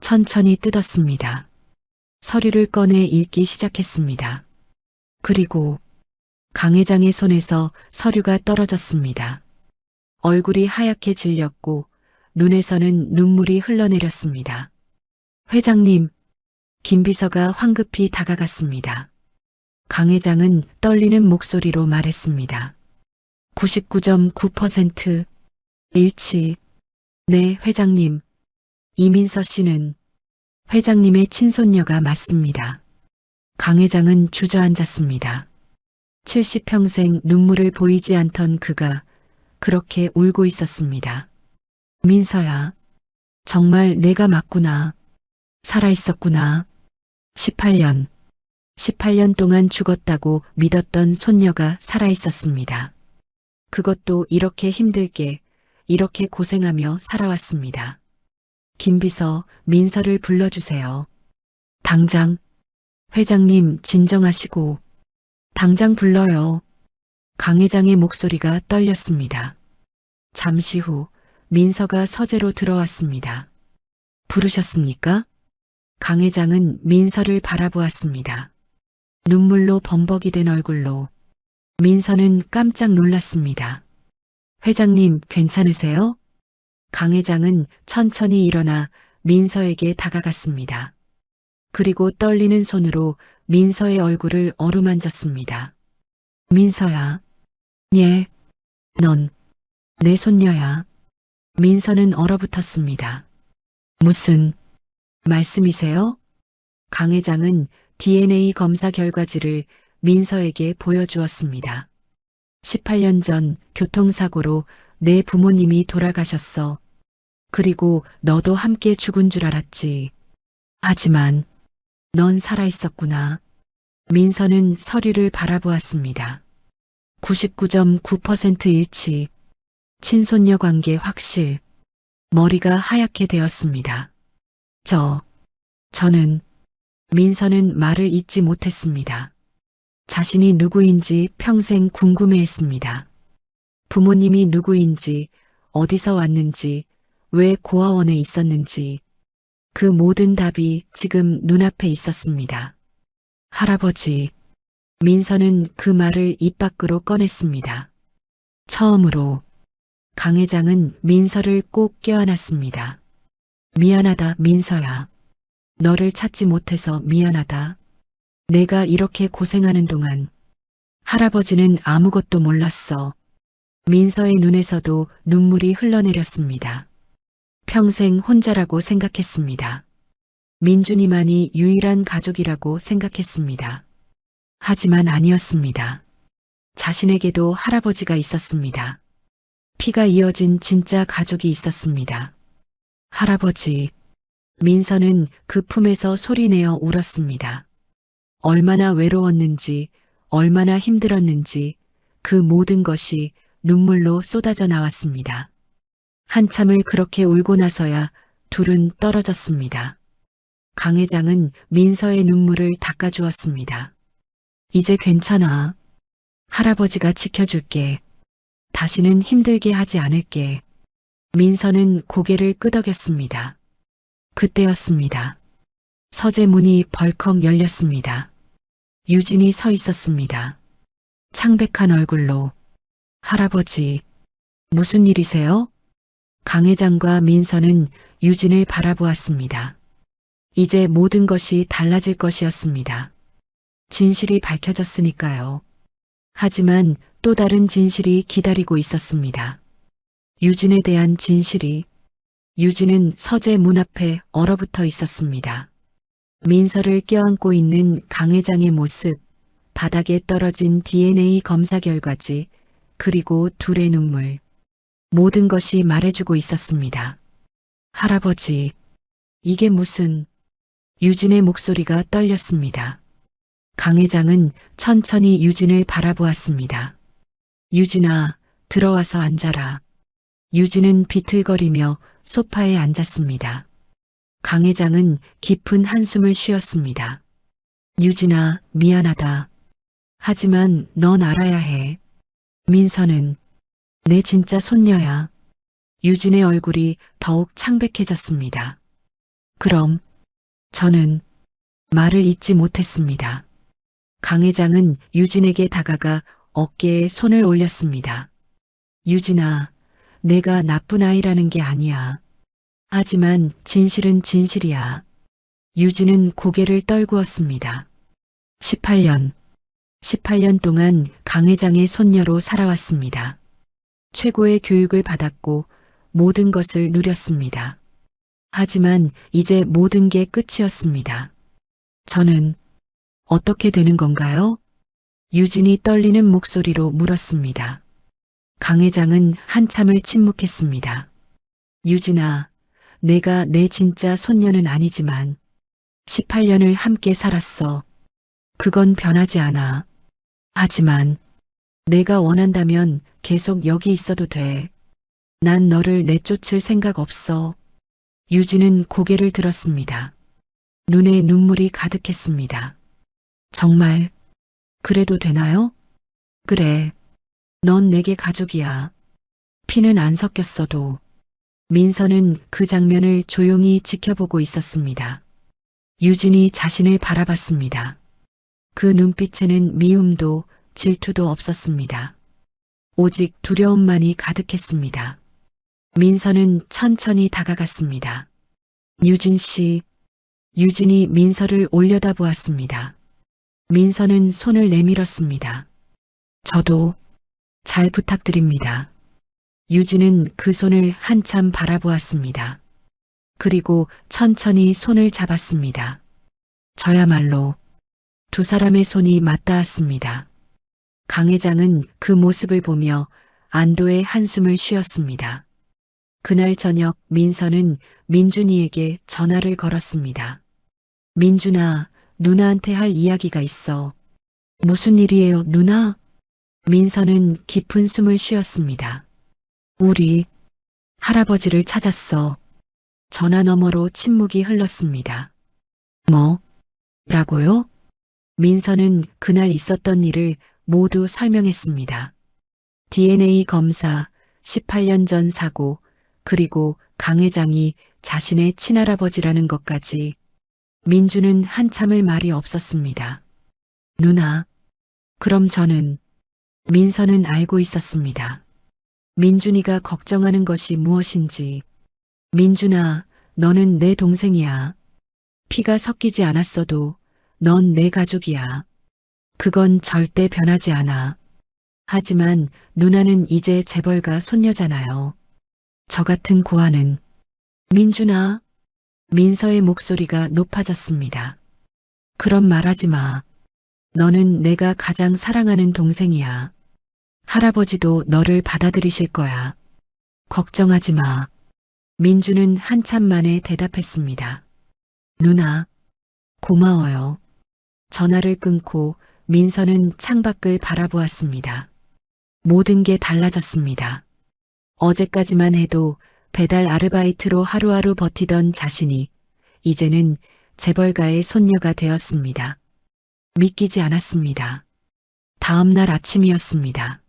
천천히 뜯었습니다. 서류를 꺼내 읽기 시작했습니다. 그리고 강 회장의 손에서 서류가 떨어졌습니다. 얼굴이 하얗게 질렸고 눈에서는 눈물이 흘러내렸습니다. 회장님, 김 비서가 황급히 다가갔습니다. 강 회장은 떨리는 목소리로 말했습니다. 99.9% 일치. 네, 회장님. 이민서 씨는 회장님의 친손녀가 맞습니다. 강 회장은 주저앉았습니다. 70평생 눈물을 보이지 않던 그가 그렇게 울고 있었습니다. 민서야, 정말 내가 맞구나. 살아있었구나. 18년 동안 죽었다고 믿었던 손녀가 살아있었습니다. 그것도 이렇게 힘들게, 이렇게 고생하며 살아왔습니다. 김비서, 민서를 불러주세요. 당장. 회장님, 진정하시고. 당장 불러요. 강 회장의 목소리가 떨렸습니다. 잠시 후 민서가 서재로 들어왔습니다. 부르셨습니까? 강 회장은 민서를 바라보았습니다. 눈물로 범벅이 된 얼굴로. 민서는 깜짝 놀랐습니다. 회장님, 괜찮으세요? 강 회장은 천천히 일어나 민서에게 다가갔습니다. 그리고 떨리는 손으로 민서의 얼굴을 어루만졌습니다. 민서야. 예. 넌 내 손녀야. 민서는 얼어붙었습니다. 무슨 말씀이세요? 강 회장은 DNA 검사 결과지를 민서에게 보여주었습니다. 18년 전 교통사고로 내 부모님이 돌아가셨어. 그리고 너도 함께 죽은 줄 알았지. 하지만 넌 살아있었구나. 민서는 서류를 바라보았습니다. 99.9% 일치. 친손녀 관계 확실. 머리가 하얗게 되었습니다. 저는 민서는 말을 잇지 못했습니다. 자신이 누구인지 평생 궁금해했습니다. 부모님이 누구인지, 어디서 왔는지, 왜 고아원에 있었는지, 그 모든 답이 지금 눈앞에 있었습니다. 할아버지. 민서는 그 말을 입 밖으로 꺼냈습니다. 처음으로 강 회장은 민서를 꼭 껴안았습니다. 미안하다, 민서야. 너를 찾지 못해서 미안하다. 내가 이렇게 고생하는 동안 할아버지는 아무것도 몰랐어. 민서의 눈에서도 눈물이 흘러내렸습니다. 평생 혼자라고 생각했습니다. 민준이만이 유일한 가족이라고 생각했습니다. 하지만 아니었습니다. 자신에게도 할아버지가 있었습니다. 피가 이어진 진짜 가족이 있었습니다. 할아버지. 민서는 그 품에서 소리내어 울었습니다. 얼마나 외로웠는지, 얼마나 힘들었는지 그 모든 것이 눈물로 쏟아져 나왔습니다. 한참을 그렇게 울고 나서야 둘은 떨어졌습니다. 강 회장은 민서의 눈물을 닦아주었습니다. 이제 괜찮아. 할아버지가 지켜줄게. 다시는 힘들게 하지 않을게. 민서는 고개를 끄덕였습니다. 그때였습니다. 서재 문이 벌컥 열렸습니다. 유진이 서 있었습니다. 창백한 얼굴로. 할아버지, 무슨 일이세요? 강 회장과 민서는 유진을 바라보았습니다. 이제 모든 것이 달라질 것이었습니다. 진실이 밝혀졌으니까요. 하지만 또 다른 진실이 기다리고 있었습니다. 유진에 대한 진실이. 유진은 서재 문 앞에 얼어붙어 있었습니다. 민서를 껴안고 있는 강 회장의 모습, 바닥에 떨어진 DNA 검사 결과지, 그리고 둘의 눈물. 모든 것이 말해주고 있었습니다. 할아버지, 이게 무슨... 유진의 목소리가 떨렸습니다. 강 회장은 천천히 유진을 바라보았습니다. 유진아, 들어와서 앉아라. 유진은 비틀거리며 소파에 앉았습니다. 강 회장은 깊은 한숨을 쉬었습니다. 유진아, 미안하다. 하지만 넌 알아야 해. 민서는 내 진짜 손녀야. 유진의 얼굴이 더욱 창백해졌습니다. 그럼 저는 말을 잇지 못했습니다. 강 회장은 유진에게 다가가 어깨에 손을 올렸습니다. 유진아, 내가 나쁜 아이라는 게 아니야. 하지만 진실은 진실이야. 유진은 고개를 떨구었습니다. 18년 동안 강 회장의 손녀로 살아왔습니다. 최고의 교육을 받았고 모든 것을 누렸습니다. 하지만 이제 모든 게 끝이었습니다. 저는 어떻게 되는 건가요? 유진이 떨리는 목소리로 물었습니다. 강 회장은 한참을 침묵했습니다. 유진아, 내가 내 진짜 손녀는 아니지만 18년을 함께 살았어. 그건 변하지 않아. 하지만 내가 원한다면 계속 여기 있어도 돼. 난 너를 내쫓을 생각 없어. 유진은 고개를 들었습니다. 눈에 눈물이 가득했습니다. 정말 그래도 되나요? 그래. 넌 내게 가족이야. 피는 안 섞였어도. 민서는 그 장면을 조용히 지켜보고 있었습니다. 유진이 자신을 바라봤습니다. 그 눈빛에는 미움도 질투도 없었습니다. 오직 두려움만이 가득했습니다. 민서는 천천히 다가갔습니다. 유진 씨. 유진이 민서를 올려다보았습니다. 민서는 손을 내밀었습니다. 저도 잘 부탁드립니다. 유진은 그 손을 한참 바라보았습니다. 그리고 천천히 손을 잡았습니다. 저야말로 두 사람의 손이 맞닿았습니다. 강 회장은 그 모습을 보며 안도의 한숨을 쉬었습니다. 그날 저녁 민서는 민준이에게 전화를 걸었습니다. 민준아, 누나한테 할 이야기가 있어. 무슨 일이에요, 누나? 민서는 깊은 숨을 쉬었습니다. 우리 할아버지를 찾았어. 전화 너머로 침묵이 흘렀습니다. 뭐라고요? 민서는 그날 있었던 일을 모두 설명했습니다. DNA 검사, 18년 전 사고, 그리고 강 회장이 자신의 친할아버지라는 것까지. 민주는 한참을 말이 없었습니다. 누나, 그럼 저는... 민서는 알고 있었습니다. 민준이가 걱정하는 것이 무엇인지. 민준아, 너는 내 동생이야. 피가 섞이지 않았어도 넌 내 가족이야. 그건 절대 변하지 않아. 하지만 누나는 이제 재벌가 손녀잖아요. 저 같은 고아는. 민준아. 민서의 목소리가 높아졌습니다. 그런 말하지 마. 너는 내가 가장 사랑하는 동생이야. 할아버지도 너를 받아들이실 거야. 걱정하지 마. 민주는 한참 만에 대답했습니다. 누나, 고마워요. 전화를 끊고 민서는 창밖을 바라보았습니다. 모든 게 달라졌습니다. 어제까지만 해도 배달 아르바이트로 하루하루 버티던 자신이 이제는 재벌가의 손녀가 되었습니다. 믿기지 않았습니다. 다음 날 아침이었습니다.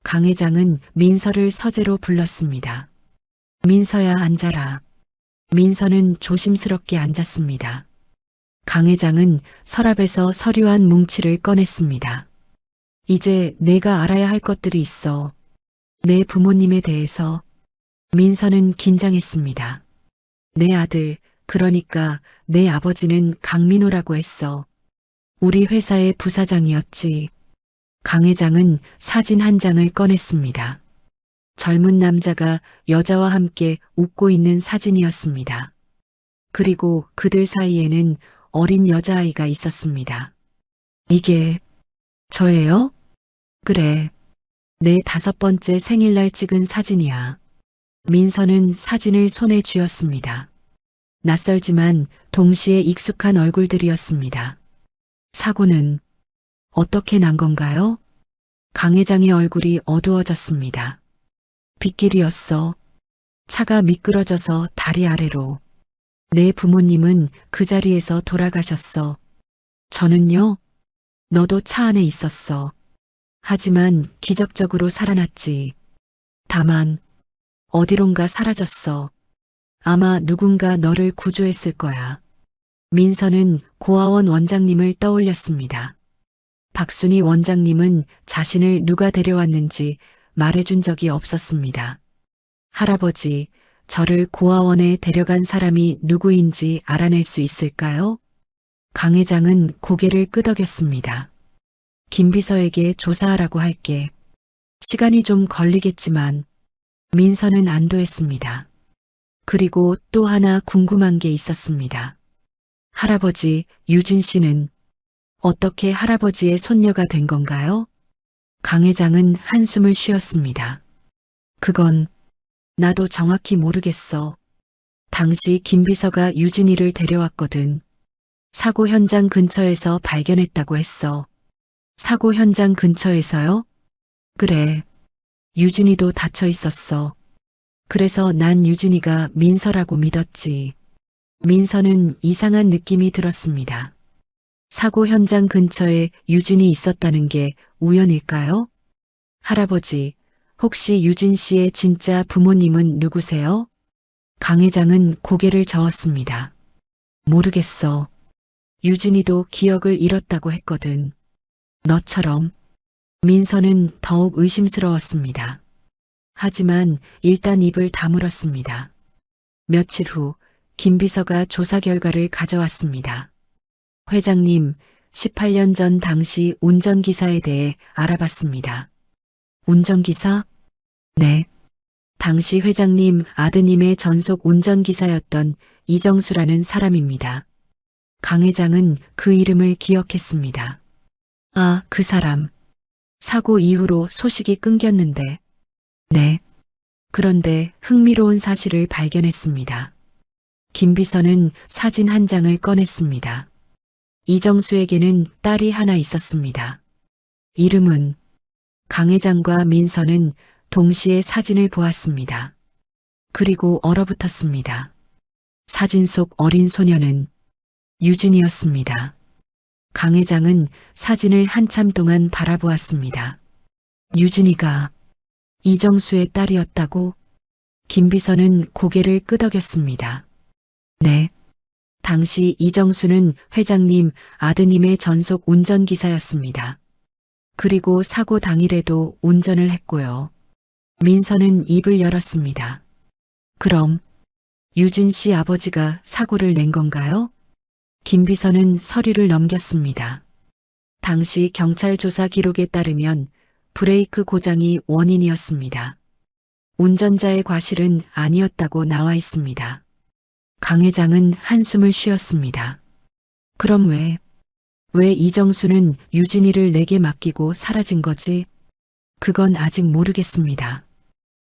강 회장은 민서를 서재로 불렀습니다. 민서야, 앉아라. 민서는 조심스럽게 앉았습니다. 강 회장은 서랍에서 서류 한 뭉치를 꺼냈습니다. 이제 내가 알아야 할 것들이 있어. 내 부모님에 대해서. 민서는 긴장했습니다. 내 아들, 그러니까 내 아버지는 강민호라고 했어. 우리 회사의 부사장이었지. 강 회장은 사진 한 장을 꺼냈습니다. 젊은 남자가 여자와 함께 웃고 있는 사진이었습니다. 그리고 그들 사이에는 어린 여자아이가 있었습니다. 이게 저예요? 그래. 내 5번째 생일날 찍은 사진이야. 민서는 사진을 손에 쥐었습니다. 낯설지만 동시에 익숙한 얼굴들이었습니다. 사고는 어떻게 난 건가요? 강 회장의 얼굴이 어두워졌습니다. 빗길이었어. 차가 미끄러져서 다리 아래로. 내 부모님은 그 자리에서 돌아가셨어. 저는요? 너도 차 안에 있었어. 하지만 기적적으로 살아났지. 다만 어디론가 사라졌어. 아마 누군가 너를 구조했을 거야. 민서는 고아원 원장님을 떠올렸습니다. 박순희 원장님은 자신을 누가 데려왔는지 말해준 적이 없었습니다. 할아버지, 저를 고아원에 데려간 사람이 누구인지 알아낼 수 있을까요? 강 회장은 고개를 끄덕였습니다. 김비서에게 조사하라고 할게. 시간이 좀 걸리겠지만 민서는 안도했습니다. 그리고 또 하나 궁금한 게 있었습니다. 할아버지, 유진 씨는 어떻게 할아버지의 손녀가 된 건가요? 강 회장은 한숨을 쉬었습니다. 그건 나도 정확히 모르겠어. 당시 김비서가 유진이를 데려왔거든. 사고 현장 근처에서 발견했다고 했어. 사고 현장 근처에서요? 그래. 유진이도 다쳐 있었어. 그래서 난 유진이가 민서라고 믿었지. 민서는 이상한 느낌이 들었습니다. 사고 현장 근처에 유진이 있었다는 게 우연일까요? 할아버지, 혹시 유진 씨의 진짜 부모님은 누구세요? 강 회장은 고개를 저었습니다. 모르겠어. 유진이도 기억을 잃었다고 했거든. 너처럼. 민서는 더욱 의심스러웠습니다. 하지만 일단 입을 다물었습니다. 며칠 후 김비서가 조사 결과를 가져왔습니다. 회장님, 18년 전 당시 운전기사에 대해 알아봤습니다. 운전기사? 네. 당시 회장님 아드님의 전속 운전기사였던 이정수라는 사람입니다. 강 회장은 그 이름을 기억했습니다. 아, 그 사람. 사고 이후로 소식이 끊겼는데. 네. 그런데 흥미로운 사실을 발견했습니다. 김 비서는 사진 한 장을 꺼냈습니다. 이정수에게는 딸이 하나 있었습니다. 이름은 강 회장과 민서는 동시에 사진을 보았습니다. 그리고 얼어붙었습니다. 사진 속 어린 소녀는 유진이었습니다. 강 회장은 사진을 한참 동안 바라보았습니다. 유진이가 이정수의 딸이었다고? 김 비서는 고개를 끄덕였습니다. 네. 당시 이정수는 회장님 아드님의 전속 운전기사였습니다. 그리고 사고 당일에도 운전을 했고요. 민서는 입을 열었습니다. 그럼 유진 씨 아버지가 사고를 낸 건가요? 김 비서는 서류를 넘겼습니다. 당시 경찰 조사 기록에 따르면 브레이크 고장이 원인이었습니다. 운전자의 과실은 아니었다고 나와 있습니다. 강 회장은 한숨을 쉬었습니다. 그럼 왜? 왜 이정수는 유진이를 내게 맡기고 사라진 거지? 그건 아직 모르겠습니다.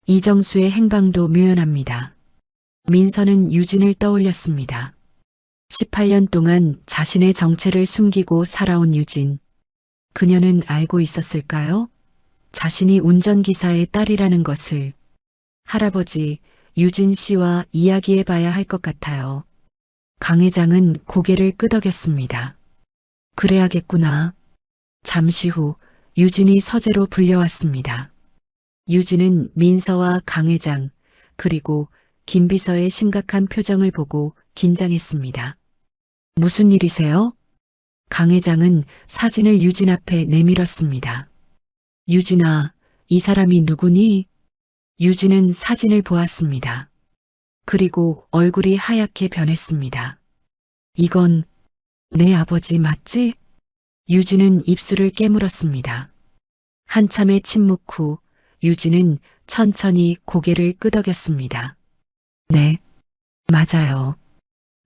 이정수의 행방도 묘연합니다. 민서는 유진을 떠올렸습니다. 18년 동안 자신의 정체를 숨기고 살아온 유진. 그녀는 알고 있었을까요? 자신이 운전기사의 딸이라는 것을. 할아버지, 유진 씨와 이야기해봐야 할 것 같아요. 강 회장은 고개를 끄덕였습니다. 그래야겠구나. 잠시 후 유진이 서재로 불려왔습니다. 유진은 민서와 강 회장 그리고 김 비서의 심각한 표정을 보고 긴장했습니다. 무슨 일이세요? 강 회장은 사진을 유진 앞에 내밀었습니다. 유진아, 이 사람이 누구니? 유진은 사진을 보았습니다. 그리고 얼굴이 하얗게 변했습니다. 이건 내 아버지 맞지? 유진은 입술을 깨물었습니다. 한참의 침묵 후 유진은 천천히 고개를 끄덕였습니다. 네, 맞아요.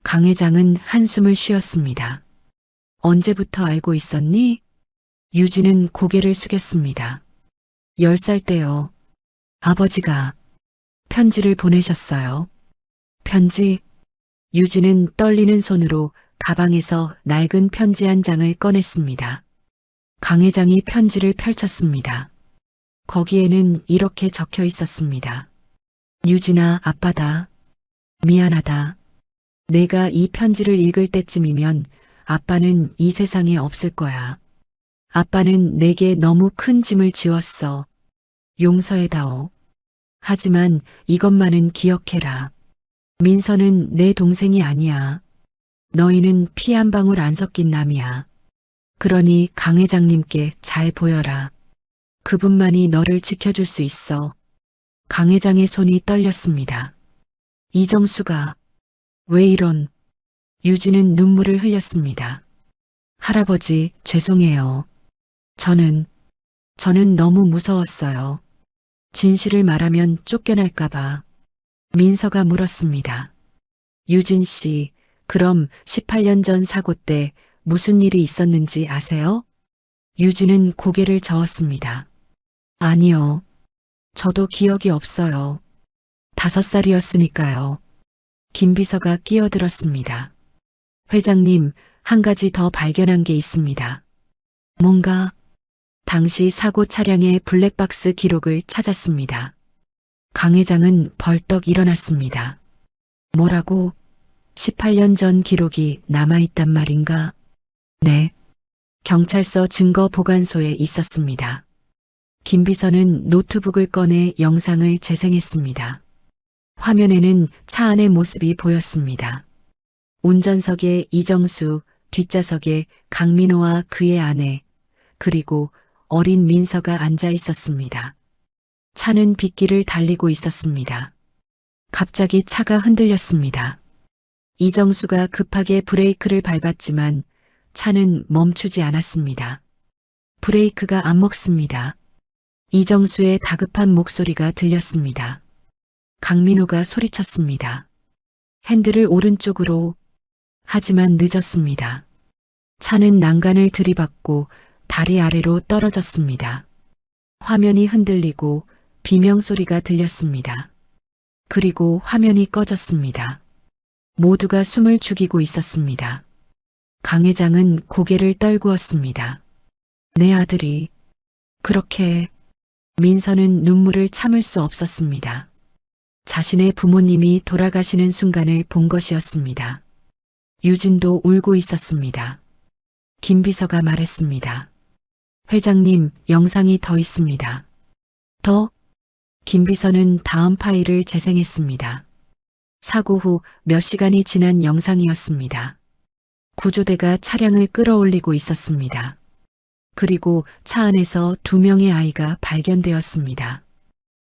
강 회장은 한숨을 쉬었습니다. 언제부터 알고 있었니? 유진은 고개를 숙였습니다. 10살 때요. 아버지가 편지를 보내셨어요. 편지? 유진은 떨리는 손으로 가방에서 낡은 편지 한 장을 꺼냈습니다. 강 회장이 편지를 펼쳤습니다. 거기에는 이렇게 적혀 있었습니다. 유진아, 아빠다. 미안하다. 내가 이 편지를 읽을 때쯤이면 아빠는 이 세상에 없을 거야. 아빠는 내게 너무 큰 짐을 지웠어. 용서해다오. 하지만 이것만은 기억해라. 민서는 내 동생이 아니야. 너희는 피 한 방울 안 섞인 남이야. 그러니 강 회장님께 잘 보여라. 그분만이 너를 지켜줄 수 있어. 강 회장의 손이 떨렸습니다. 이정수가 왜 이런? 유진은 눈물을 흘렸습니다. 할아버지, 죄송해요. 저는 너무 무서웠어요. 진실을 말하면 쫓겨날까봐. 민서가 물었습니다. 유진 씨, 그럼 18년 전 사고 때 무슨 일이 있었는지 아세요? 유진은 고개를 저었습니다. 아니요. 저도 기억이 없어요. 5살이었으니까요. 김 비서가 끼어들었습니다. 회장님, 한 가지 더 발견한 게 있습니다. 뭔가? 당시 사고 차량의 블랙박스 기록을 찾았습니다. 강 회장은 벌떡 일어났습니다. 뭐라고? 18년 전 기록이 남아있단 말인가? 네. 경찰서 증거 보관소에 있었습니다. 김 비서는 노트북을 꺼내 영상을 재생했습니다. 화면에는 차 안의 모습이 보였습니다. 운전석에 이정수, 뒷좌석에 강민호와 그의 아내, 그리고 어린 민서가 앉아 있었습니다. 차는 빗길을 달리고 있었습니다. 갑자기 차가 흔들렸습니다. 이정수가 급하게 브레이크를 밟았지만 차는 멈추지 않았습니다. 브레이크가 안 먹습니다. 이정수의 다급한 목소리가 들렸습니다. 강민호가 소리쳤습니다. 핸들을 오른쪽으로. 하지만 늦었습니다. 차는 난간을 들이받고 다리 아래로 떨어졌습니다. 화면이 흔들리고 비명소리가 들렸습니다. 그리고 화면이 꺼졌습니다. 모두가 숨을 죽이고 있었습니다. 강 회장은 고개를 떨구었습니다. 내 아들이 그렇게. 민서는 눈물을 참을 수 없었습니다. 자신의 부모님이 돌아가시는 순간을 본 것이었습니다. 유진도 울고 있었습니다. 김 비서가 말했습니다. 회장님, 영상이 더 있습니다. 더? 김 비서는 다음 파일을 재생했습니다. 사고 후 몇 시간이 지난 영상이었습니다. 구조대가 차량을 끌어올리고 있었습니다. 그리고 차 안에서 2명의 아이가 발견되었습니다.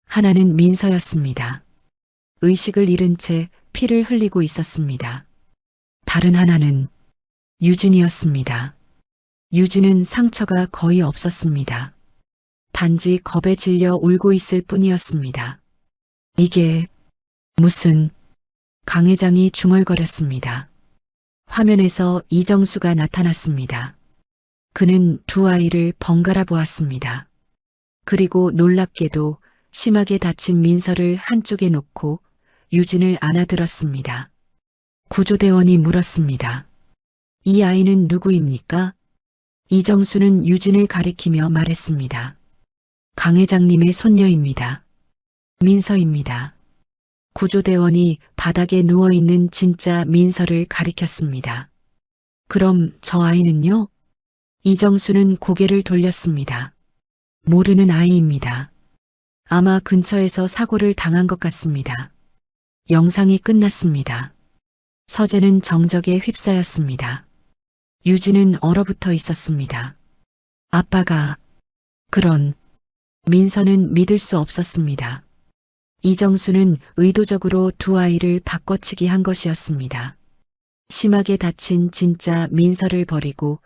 하나는 민서였습니다. 의식을 잃은 채 피를 흘리고 있었습니다. 다른 하나는 유진이었습니다. 유진은 상처가 거의 없었습니다. 단지 겁에 질려 울고 있을 뿐이었습니다. 이게 무슨? 강 회장이 중얼거렸습니다. 화면에서 이정수가 나타났습니다. 그는 두 아이를 번갈아 보았습니다. 그리고 놀랍게도 심하게 다친 민서를 한쪽에 놓고 유진을 안아들었습니다. 구조대원이 물었습니다. 이 아이는 누구입니까? 이정수는 유진을 가리키며 말했습니다. 강 회장님의 손녀입니다. 민서입니다. 구조대원이 바닥에 누워있는 진짜 민서를 가리켰습니다. 그럼 저 아이는요? 이정수는 고개를 돌렸습니다. 모르는 아이입니다. 아마 근처에서 사고를 당한 것 같습니다. 영상이 끝났습니다. 서재는 정적에 휩싸였습니다. 유진은 얼어붙어 있었습니다. 아빠가 그런 민서는 믿을 수 없었습니다. 이정수는 의도적으로 두 아이를 바꿔치기 한 것이었습니다. 심하게 다친 진짜 민서를 버리고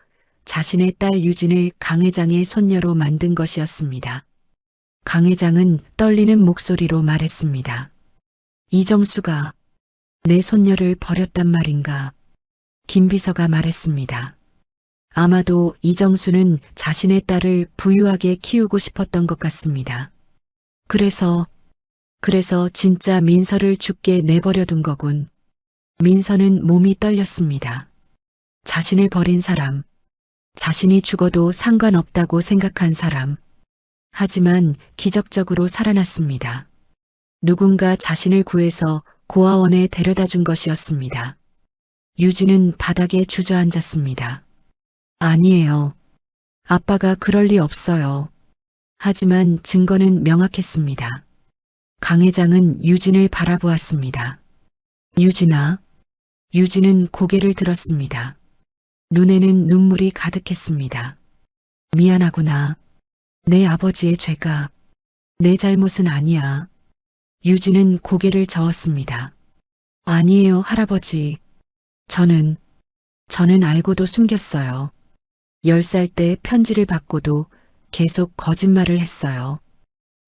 자신의 딸 유진을 강 회장의 손녀로 만든 것이었습니다. 강 회장은 떨리는 목소리로 말했습니다. 이정수가 내 손녀를 버렸단 말인가? 김 비서가 말했습니다. 아마도 이정수는 자신의 딸을 부유하게 키우고 싶었던 것 같습니다. 그래서 진짜 민서를 죽게 내버려 둔 거군. 민서는 몸이 떨렸습니다. 자신을 버린 사람, 자신이 죽어도 상관없다고 생각한 사람. 하지만 기적적으로 살아났습니다. 누군가 자신을 구해서 고아원에 데려다 준 것이었습니다. 유진은 바닥에 주저앉았습니다. 아니에요. 아빠가 그럴 리 없어요. 하지만 증거는 명확했습니다. 강 회장은 유진을 바라보았습니다. 유진아. 유진은 고개를 들었습니다. 눈에는 눈물이 가득했습니다. 미안하구나. 내 아버지의 죄가 내 잘못은 아니야. 유진은 고개를 저었습니다. 아니에요, 할아버지. 저는 알고도 숨겼어요. 10살 때 편지를 받고도 계속 거짓말을 했어요.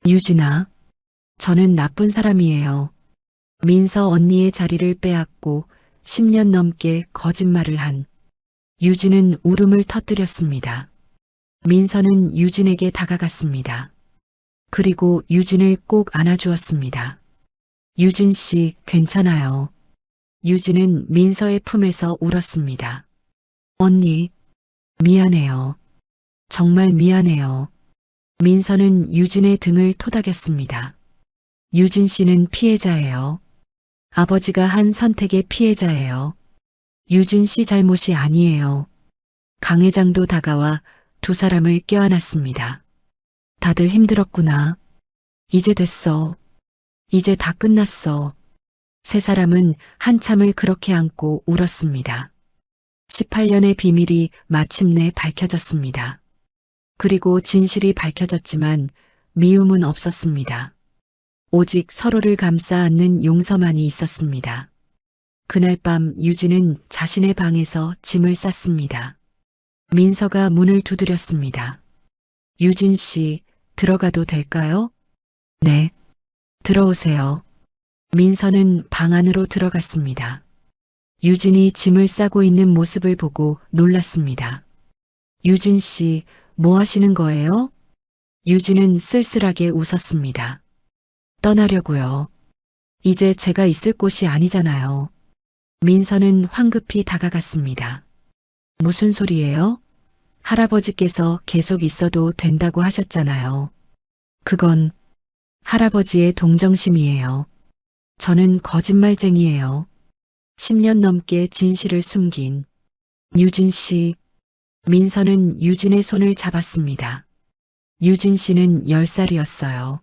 유진아, 저는 나쁜 사람이에요. 민서 언니의 자리를 빼앗고 10년 넘게 거짓말을 한. 유진은 울음을 터뜨렸습니다. 민서는 유진에게 다가갔습니다. 그리고 유진을 꼭 안아주었습니다. 유진 씨, 괜찮아요. 유진은 민서의 품에서 울었습니다. 언니, 미안해요. 정말 미안해요. 민서는 유진의 등을 토닥였습니다. 유진 씨는 피해자예요. 아버지가 한 선택의 피해자예요. 유진 씨 잘못이 아니에요. 강 회장도 다가와 두 사람을 껴안았습니다. 다들 힘들었구나. 이제 됐어. 이제 다 끝났어. 세 사람은 한참을 그렇게 안고 울었습니다. 18년의 비밀이 마침내 밝혀졌습니다. 그리고 진실이 밝혀졌지만 미움은 없었습니다. 오직 서로를 감싸 안는 용서만이 있었습니다. 그날 밤 유진은 자신의 방에서 짐을 쌌습니다. 민서가 문을 두드렸습니다. 유진 씨, 들어가도 될까요? 네. 들어오세요. 민서는 방 안으로 들어갔습니다. 유진이 짐을 싸고 있는 모습을 보고 놀랐습니다. 유진 씨, 뭐 하시는 거예요? 유진은 쓸쓸하게 웃었습니다. 떠나려고요. 이제 제가 있을 곳이 아니잖아요. 민서는 황급히 다가갔습니다. 무슨 소리예요? 할아버지께서 계속 있어도 된다고 하셨잖아요. 그건 할아버지의 동정심이에요. 저는 거짓말쟁이에요. 10년 넘게 진실을 숨긴 유진 씨. 민서는 유진의 손을 잡았습니다. 유진 씨는 10살이었어요.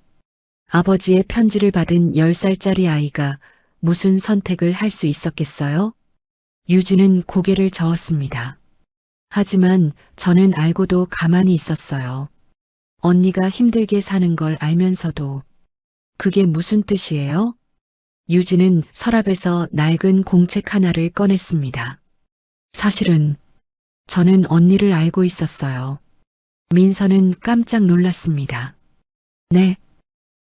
아버지의 편지를 받은 10살짜리 아이가 무슨 선택을 할 수 있었겠어요? 유진은 고개를 저었습니다. 하지만 저는 알고도 가만히 있었어요. 언니가 힘들게 사는 걸 알면서도. 그게 무슨 뜻이에요? 유진은 서랍에서 낡은 공책 하나를 꺼냈습니다. 사실은 저는 언니를 알고 있었어요. 민서는 깜짝 놀랐습니다. 네.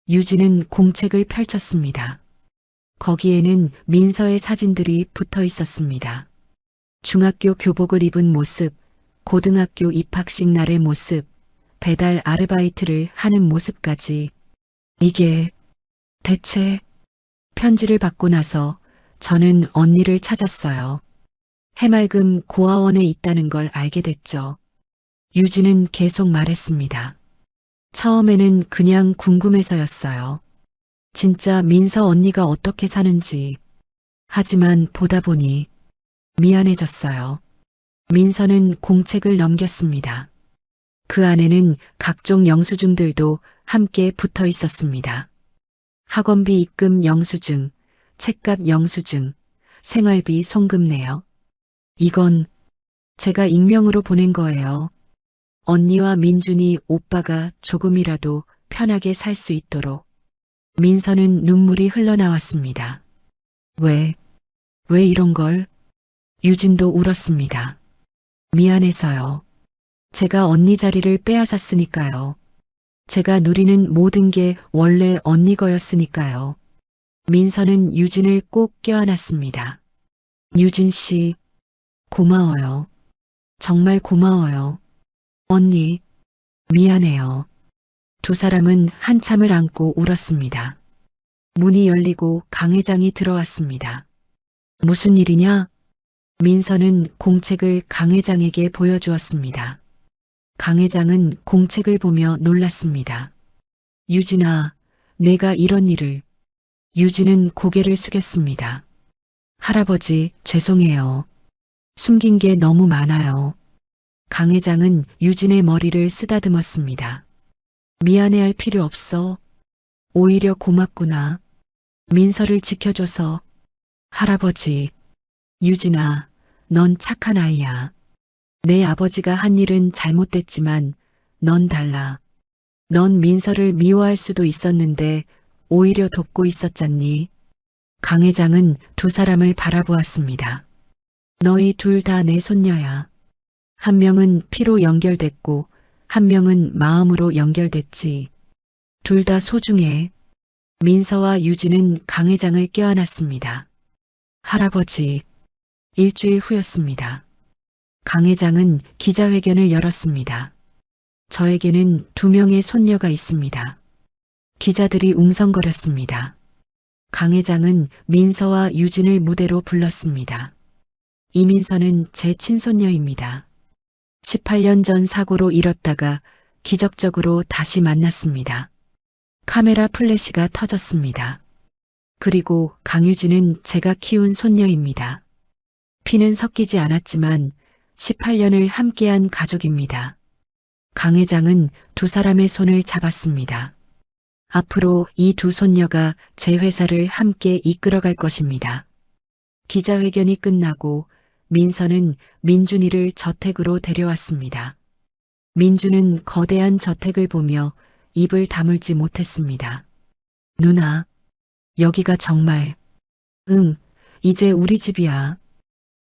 유진은 공책을 펼쳤습니다. 거기에는 민서의 사진들이 붙어 있었습니다. 중학교 교복을 입은 모습, 고등학교 입학식 날의 모습, 배달 아르바이트를 하는 모습까지. 이게 대체. 편지를 받고 나서 저는 언니를 찾았어요. 해맑음 고아원에 있다는 걸 알게 됐죠. 유진은 계속 말했습니다. 처음에는 그냥 궁금해서였어요. 진짜 민서 언니가 어떻게 사는지. 하지만 보다 보니 미안해졌어요. 민서는 공책을 넘겼습니다. 그 안에는 각종 영수증들도 함께 붙어 있었습니다. 학원비 입금 영수증, 책값 영수증, 생활비 송금 내역. 이건 제가 익명으로 보낸 거예요. 언니와 민준이 오빠가 조금이라도 편하게 살 수 있도록. 민서는 눈물이 흘러나왔습니다. 왜 이런 걸? 유진도 울었습니다. 미안해서요. 제가 언니 자리를 빼앗았으니까요. 제가 누리는 모든 게 원래 언니 거였으니까요. 민서는 유진을 꼭 껴안았습니다. 유진 씨, 고마워요. 정말 고마워요. 언니, 미안해요. 두 사람은 한참을 안고 울었습니다. 문이 열리고 강 회장이 들어왔습니다. 무슨 일이냐? 민서는 공책을 강 회장에게 보여주었습니다. 강 회장은 공책을 보며 놀랐습니다. 유진아, 내가 이런 일을. 유진은 고개를 숙였습니다. 할아버지, 죄송해요. 숨긴 게 너무 많아요. 강 회장은 유진의 머리를 쓰다듬었습니다. 미안해할 필요 없어. 오히려 고맙구나. 민서를 지켜줘서. 할아버지, 유진아, 넌 착한 아이야. 내 아버지가 한 일은 잘못됐지만 넌 달라. 넌 민서를 미워할 수도 있었는데 오히려 돕고 있었잖니. 강 회장은 두 사람을 바라보았습니다. 너희 둘 다 내 손녀야. 한 명은 피로 연결됐고 한 명은 마음으로 연결됐지. 둘 다 소중해. 민서와 유진은 강 회장을 껴안았습니다. 할아버지, 일주일 후였습니다. 강 회장은 기자회견을 열었습니다. 저에게는 두 명의 손녀가 있습니다. 기자들이 웅성거렸습니다. 강 회장은 민서와 유진을 무대로 불렀습니다. 이민서는 제 친손녀입니다. 18년 전 사고로 잃었다가 기적적으로 다시 만났습니다. 카메라 플래시가 터졌습니다. 그리고 강유진은 제가 키운 손녀입니다. 피는 섞이지 않았지만 18년을 함께한 가족입니다. 강 회장은 두 사람의 손을 잡았습니다. 앞으로 이 두 손녀가 제 회사를 함께 이끌어갈 것입니다. 기자회견이 끝나고 민서는 민준이를 저택으로 데려왔습니다. 민준은 거대한 저택을 보며 입을 다물지 못했습니다. 누나, 여기가 정말. 응, 이제 우리 집이야.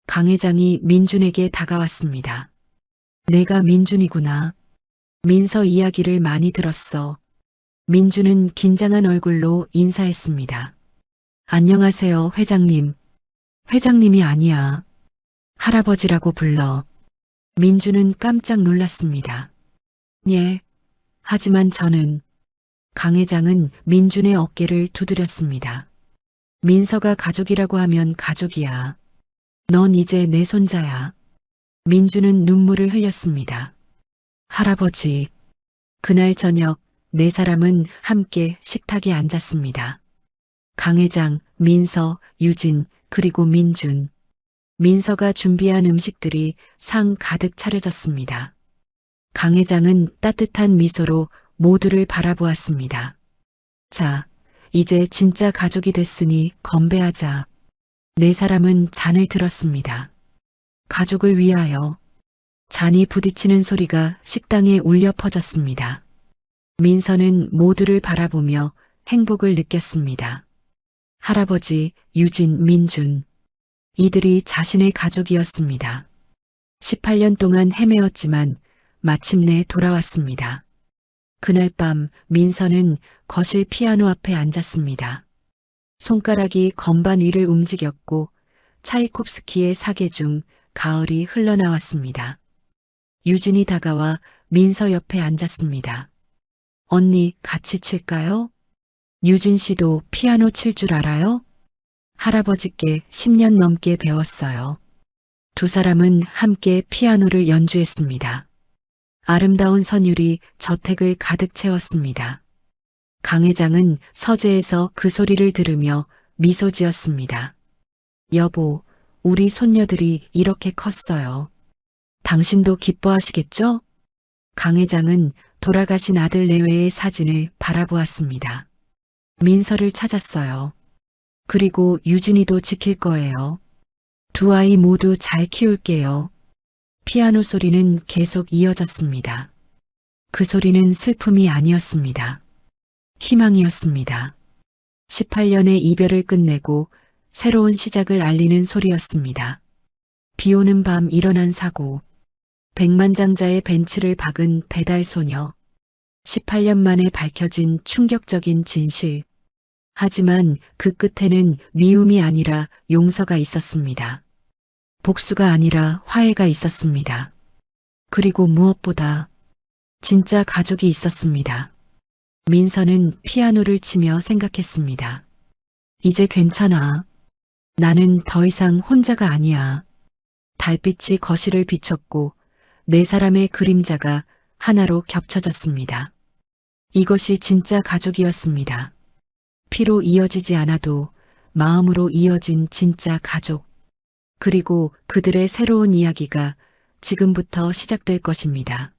강 회장이 민준에게 다가왔습니다. 내가 민준이구나. 민서 이야기를 많이 들었어. 민준은 긴장한 얼굴로 인사했습니다. 안녕하세요, 회장님. 회장님이 아니야. 할아버지라고 불러. 민준은 깜짝 놀랐습니다. 예. 하지만 저는. 강 회장은 민준의 어깨를 두드렸습니다. 민서가 가족이라고 하면 가족이야. 넌 이제 내 손자야. 민준은 눈물을 흘렸습니다. 할아버지. 그날 저녁 네 사람은 함께 식탁에 앉았습니다. 강 회장, 민서, 유진, 그리고 민준. 민서가 준비한 음식들이 상 가득 차려졌습니다. 강 회장은 따뜻한 미소로 모두를 바라보았습니다. 자, 이제 진짜 가족이 됐으니 건배하자. 네 사람은 잔을 들었습니다. 가족을 위하여. 잔이 부딪히는 소리가 식당에 울려 퍼졌습니다. 민서는 모두를 바라보며 행복을 느꼈습니다. 할아버지, 유진, 민준. 이들이 자신의 가족이었습니다. 18년 동안 헤매었지만 마침내 돌아왔습니다. 그날 밤 민서는 거실 피아노 앞에 앉았습니다. 손가락이 건반 위를 움직였고 차이콥스키의 사계 중 가을이 흘러나왔습니다. 유진이 다가와 민서 옆에 앉았습니다. 언니, 같이 칠까요? 유진 씨도 피아노 칠 줄 알아요? 할아버지께 10년 넘게 배웠어요. 두 사람은 함께 피아노를 연주했습니다. 아름다운 선율이 저택을 가득 채웠습니다. 강 회장은 서재에서 그 소리를 들으며 미소 지었습니다. 여보, 우리 손녀들이 이렇게 컸어요. 당신도 기뻐하시겠죠? 강 회장은 돌아가신 아들 내외의 사진을 바라보았습니다. 민서를 찾았어요. 그리고 유진이도 지킬 거예요. 두 아이 모두 잘 키울게요. 피아노 소리는 계속 이어졌습니다. 그 소리는 슬픔이 아니었습니다. 희망이었습니다. 18년의 이별을 끝내고 새로운 시작을 알리는 소리였습니다. 비 오는 밤 일어난 사고, 백만장자의 벤츠를 박은 배달 소녀, 18년 만에 밝혀진 충격적인 진실. 하지만 그 끝에는 미움이 아니라 용서가 있었습니다. 복수가 아니라 화해가 있었습니다. 그리고 무엇보다 진짜 가족이 있었습니다. 민서는 피아노를 치며 생각했습니다. 이제 괜찮아. 나는 더 이상 혼자가 아니야. 달빛이 거실을 비췄고 네 사람의 그림자가 하나로 겹쳐졌습니다. 이것이 진짜 가족이었습니다. 피로 이어지지 않아도 마음으로 이어진 진짜 가족. 그리고 그들의 새로운 이야기가 지금부터 시작될 것입니다.